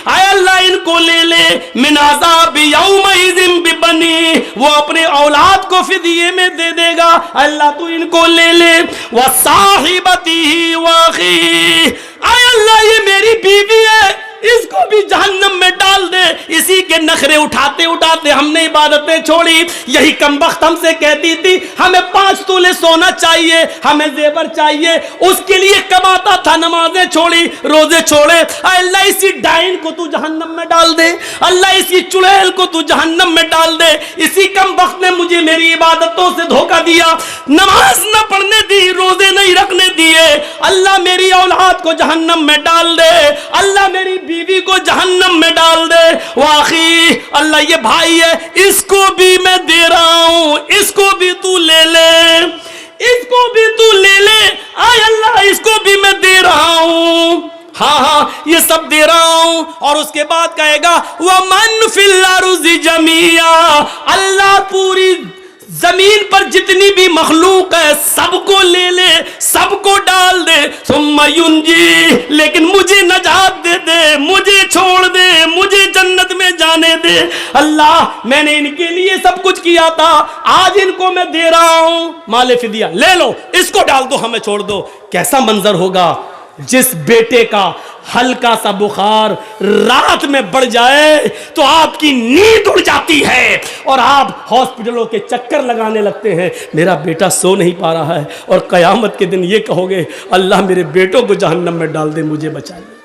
اے اللہ ان کو لے لے. من عذاب یومئذ ببنی, وہ اپنے اولاد کو فدیے میں دے دے گا. اللہ تو ان کو لے لے. وصاحبتہ واخیہ, اے اللہ یہ میری بیوی ہے اس کو بھی جہنم میں ڈال دے. اسی کے نخرے اٹھاتے اٹھاتے ہم نے عبادتیں چھوڑی. یہی کمبخت ہم سے کہتی تھی ہمیں 5 تولے سونا چاہیے, ہمیں زیور چاہیے, اس کے لیے کماتا تھا, نمازیں چھوڑی, روزے چھوڑے. اے اللہ اسی ڈائن کو تو جہنم میں ڈال دے, اللہ اسی چڑیل کو تو جہنم میں ڈال دے. اسی کمبخت نے مجھے میری عبادتوں سے دھوکہ دیا, نماز نہ پڑھنے دی, روزے نہیں رکھنے دیے. اللہ میری اولاد کو جہنم میں ڈال دے, اللہ میری بیوی کو جہنم میں ڈال دے. واخی, اللہ یہ بھائی ہے اس کو بھی میں دے رہا ہوں, اس کو بھی تو لے لے. اس کو بھی تو لے لے، آئے اللہ اس کو بھی میں دے رہا ہوں، ہاں ہاں یہ سب دے رہا ہوں۔ اور اس کے بعد کہے گا وَمَنْ فِي الْأَرْضِ جَمِيعًا، اللہ پوری زمین پر جتنی بھی مخلوق ہے سب کو لے لے، سب کو ڈال دے، ثم ينجی، لیکن مجھے نجات دے دے، مجھے چھوڑ دے، مجھے جنت میں جانے دے۔ اللہ میں نے ان کے لیے سب کچھ کیا تھا، آج ان کو میں دے رہا ہوں، مال فدیہ لے لو، اس کو ڈال دو، ہمیں چھوڑ دو۔ کیسا منظر ہوگا جس بیٹے کا ہلکا سا بخار رات میں بڑھ جائے تو آپ کی نیند اڑ جاتی ہے اور آپ ہاسپٹلوں کے چکر لگانے لگتے ہیں، میرا بیٹا سو نہیں پا رہا ہے، اور قیامت کے دن یہ کہو گے اللہ میرے بیٹوں کو جہنم میں ڈال دے، مجھے بچا لے۔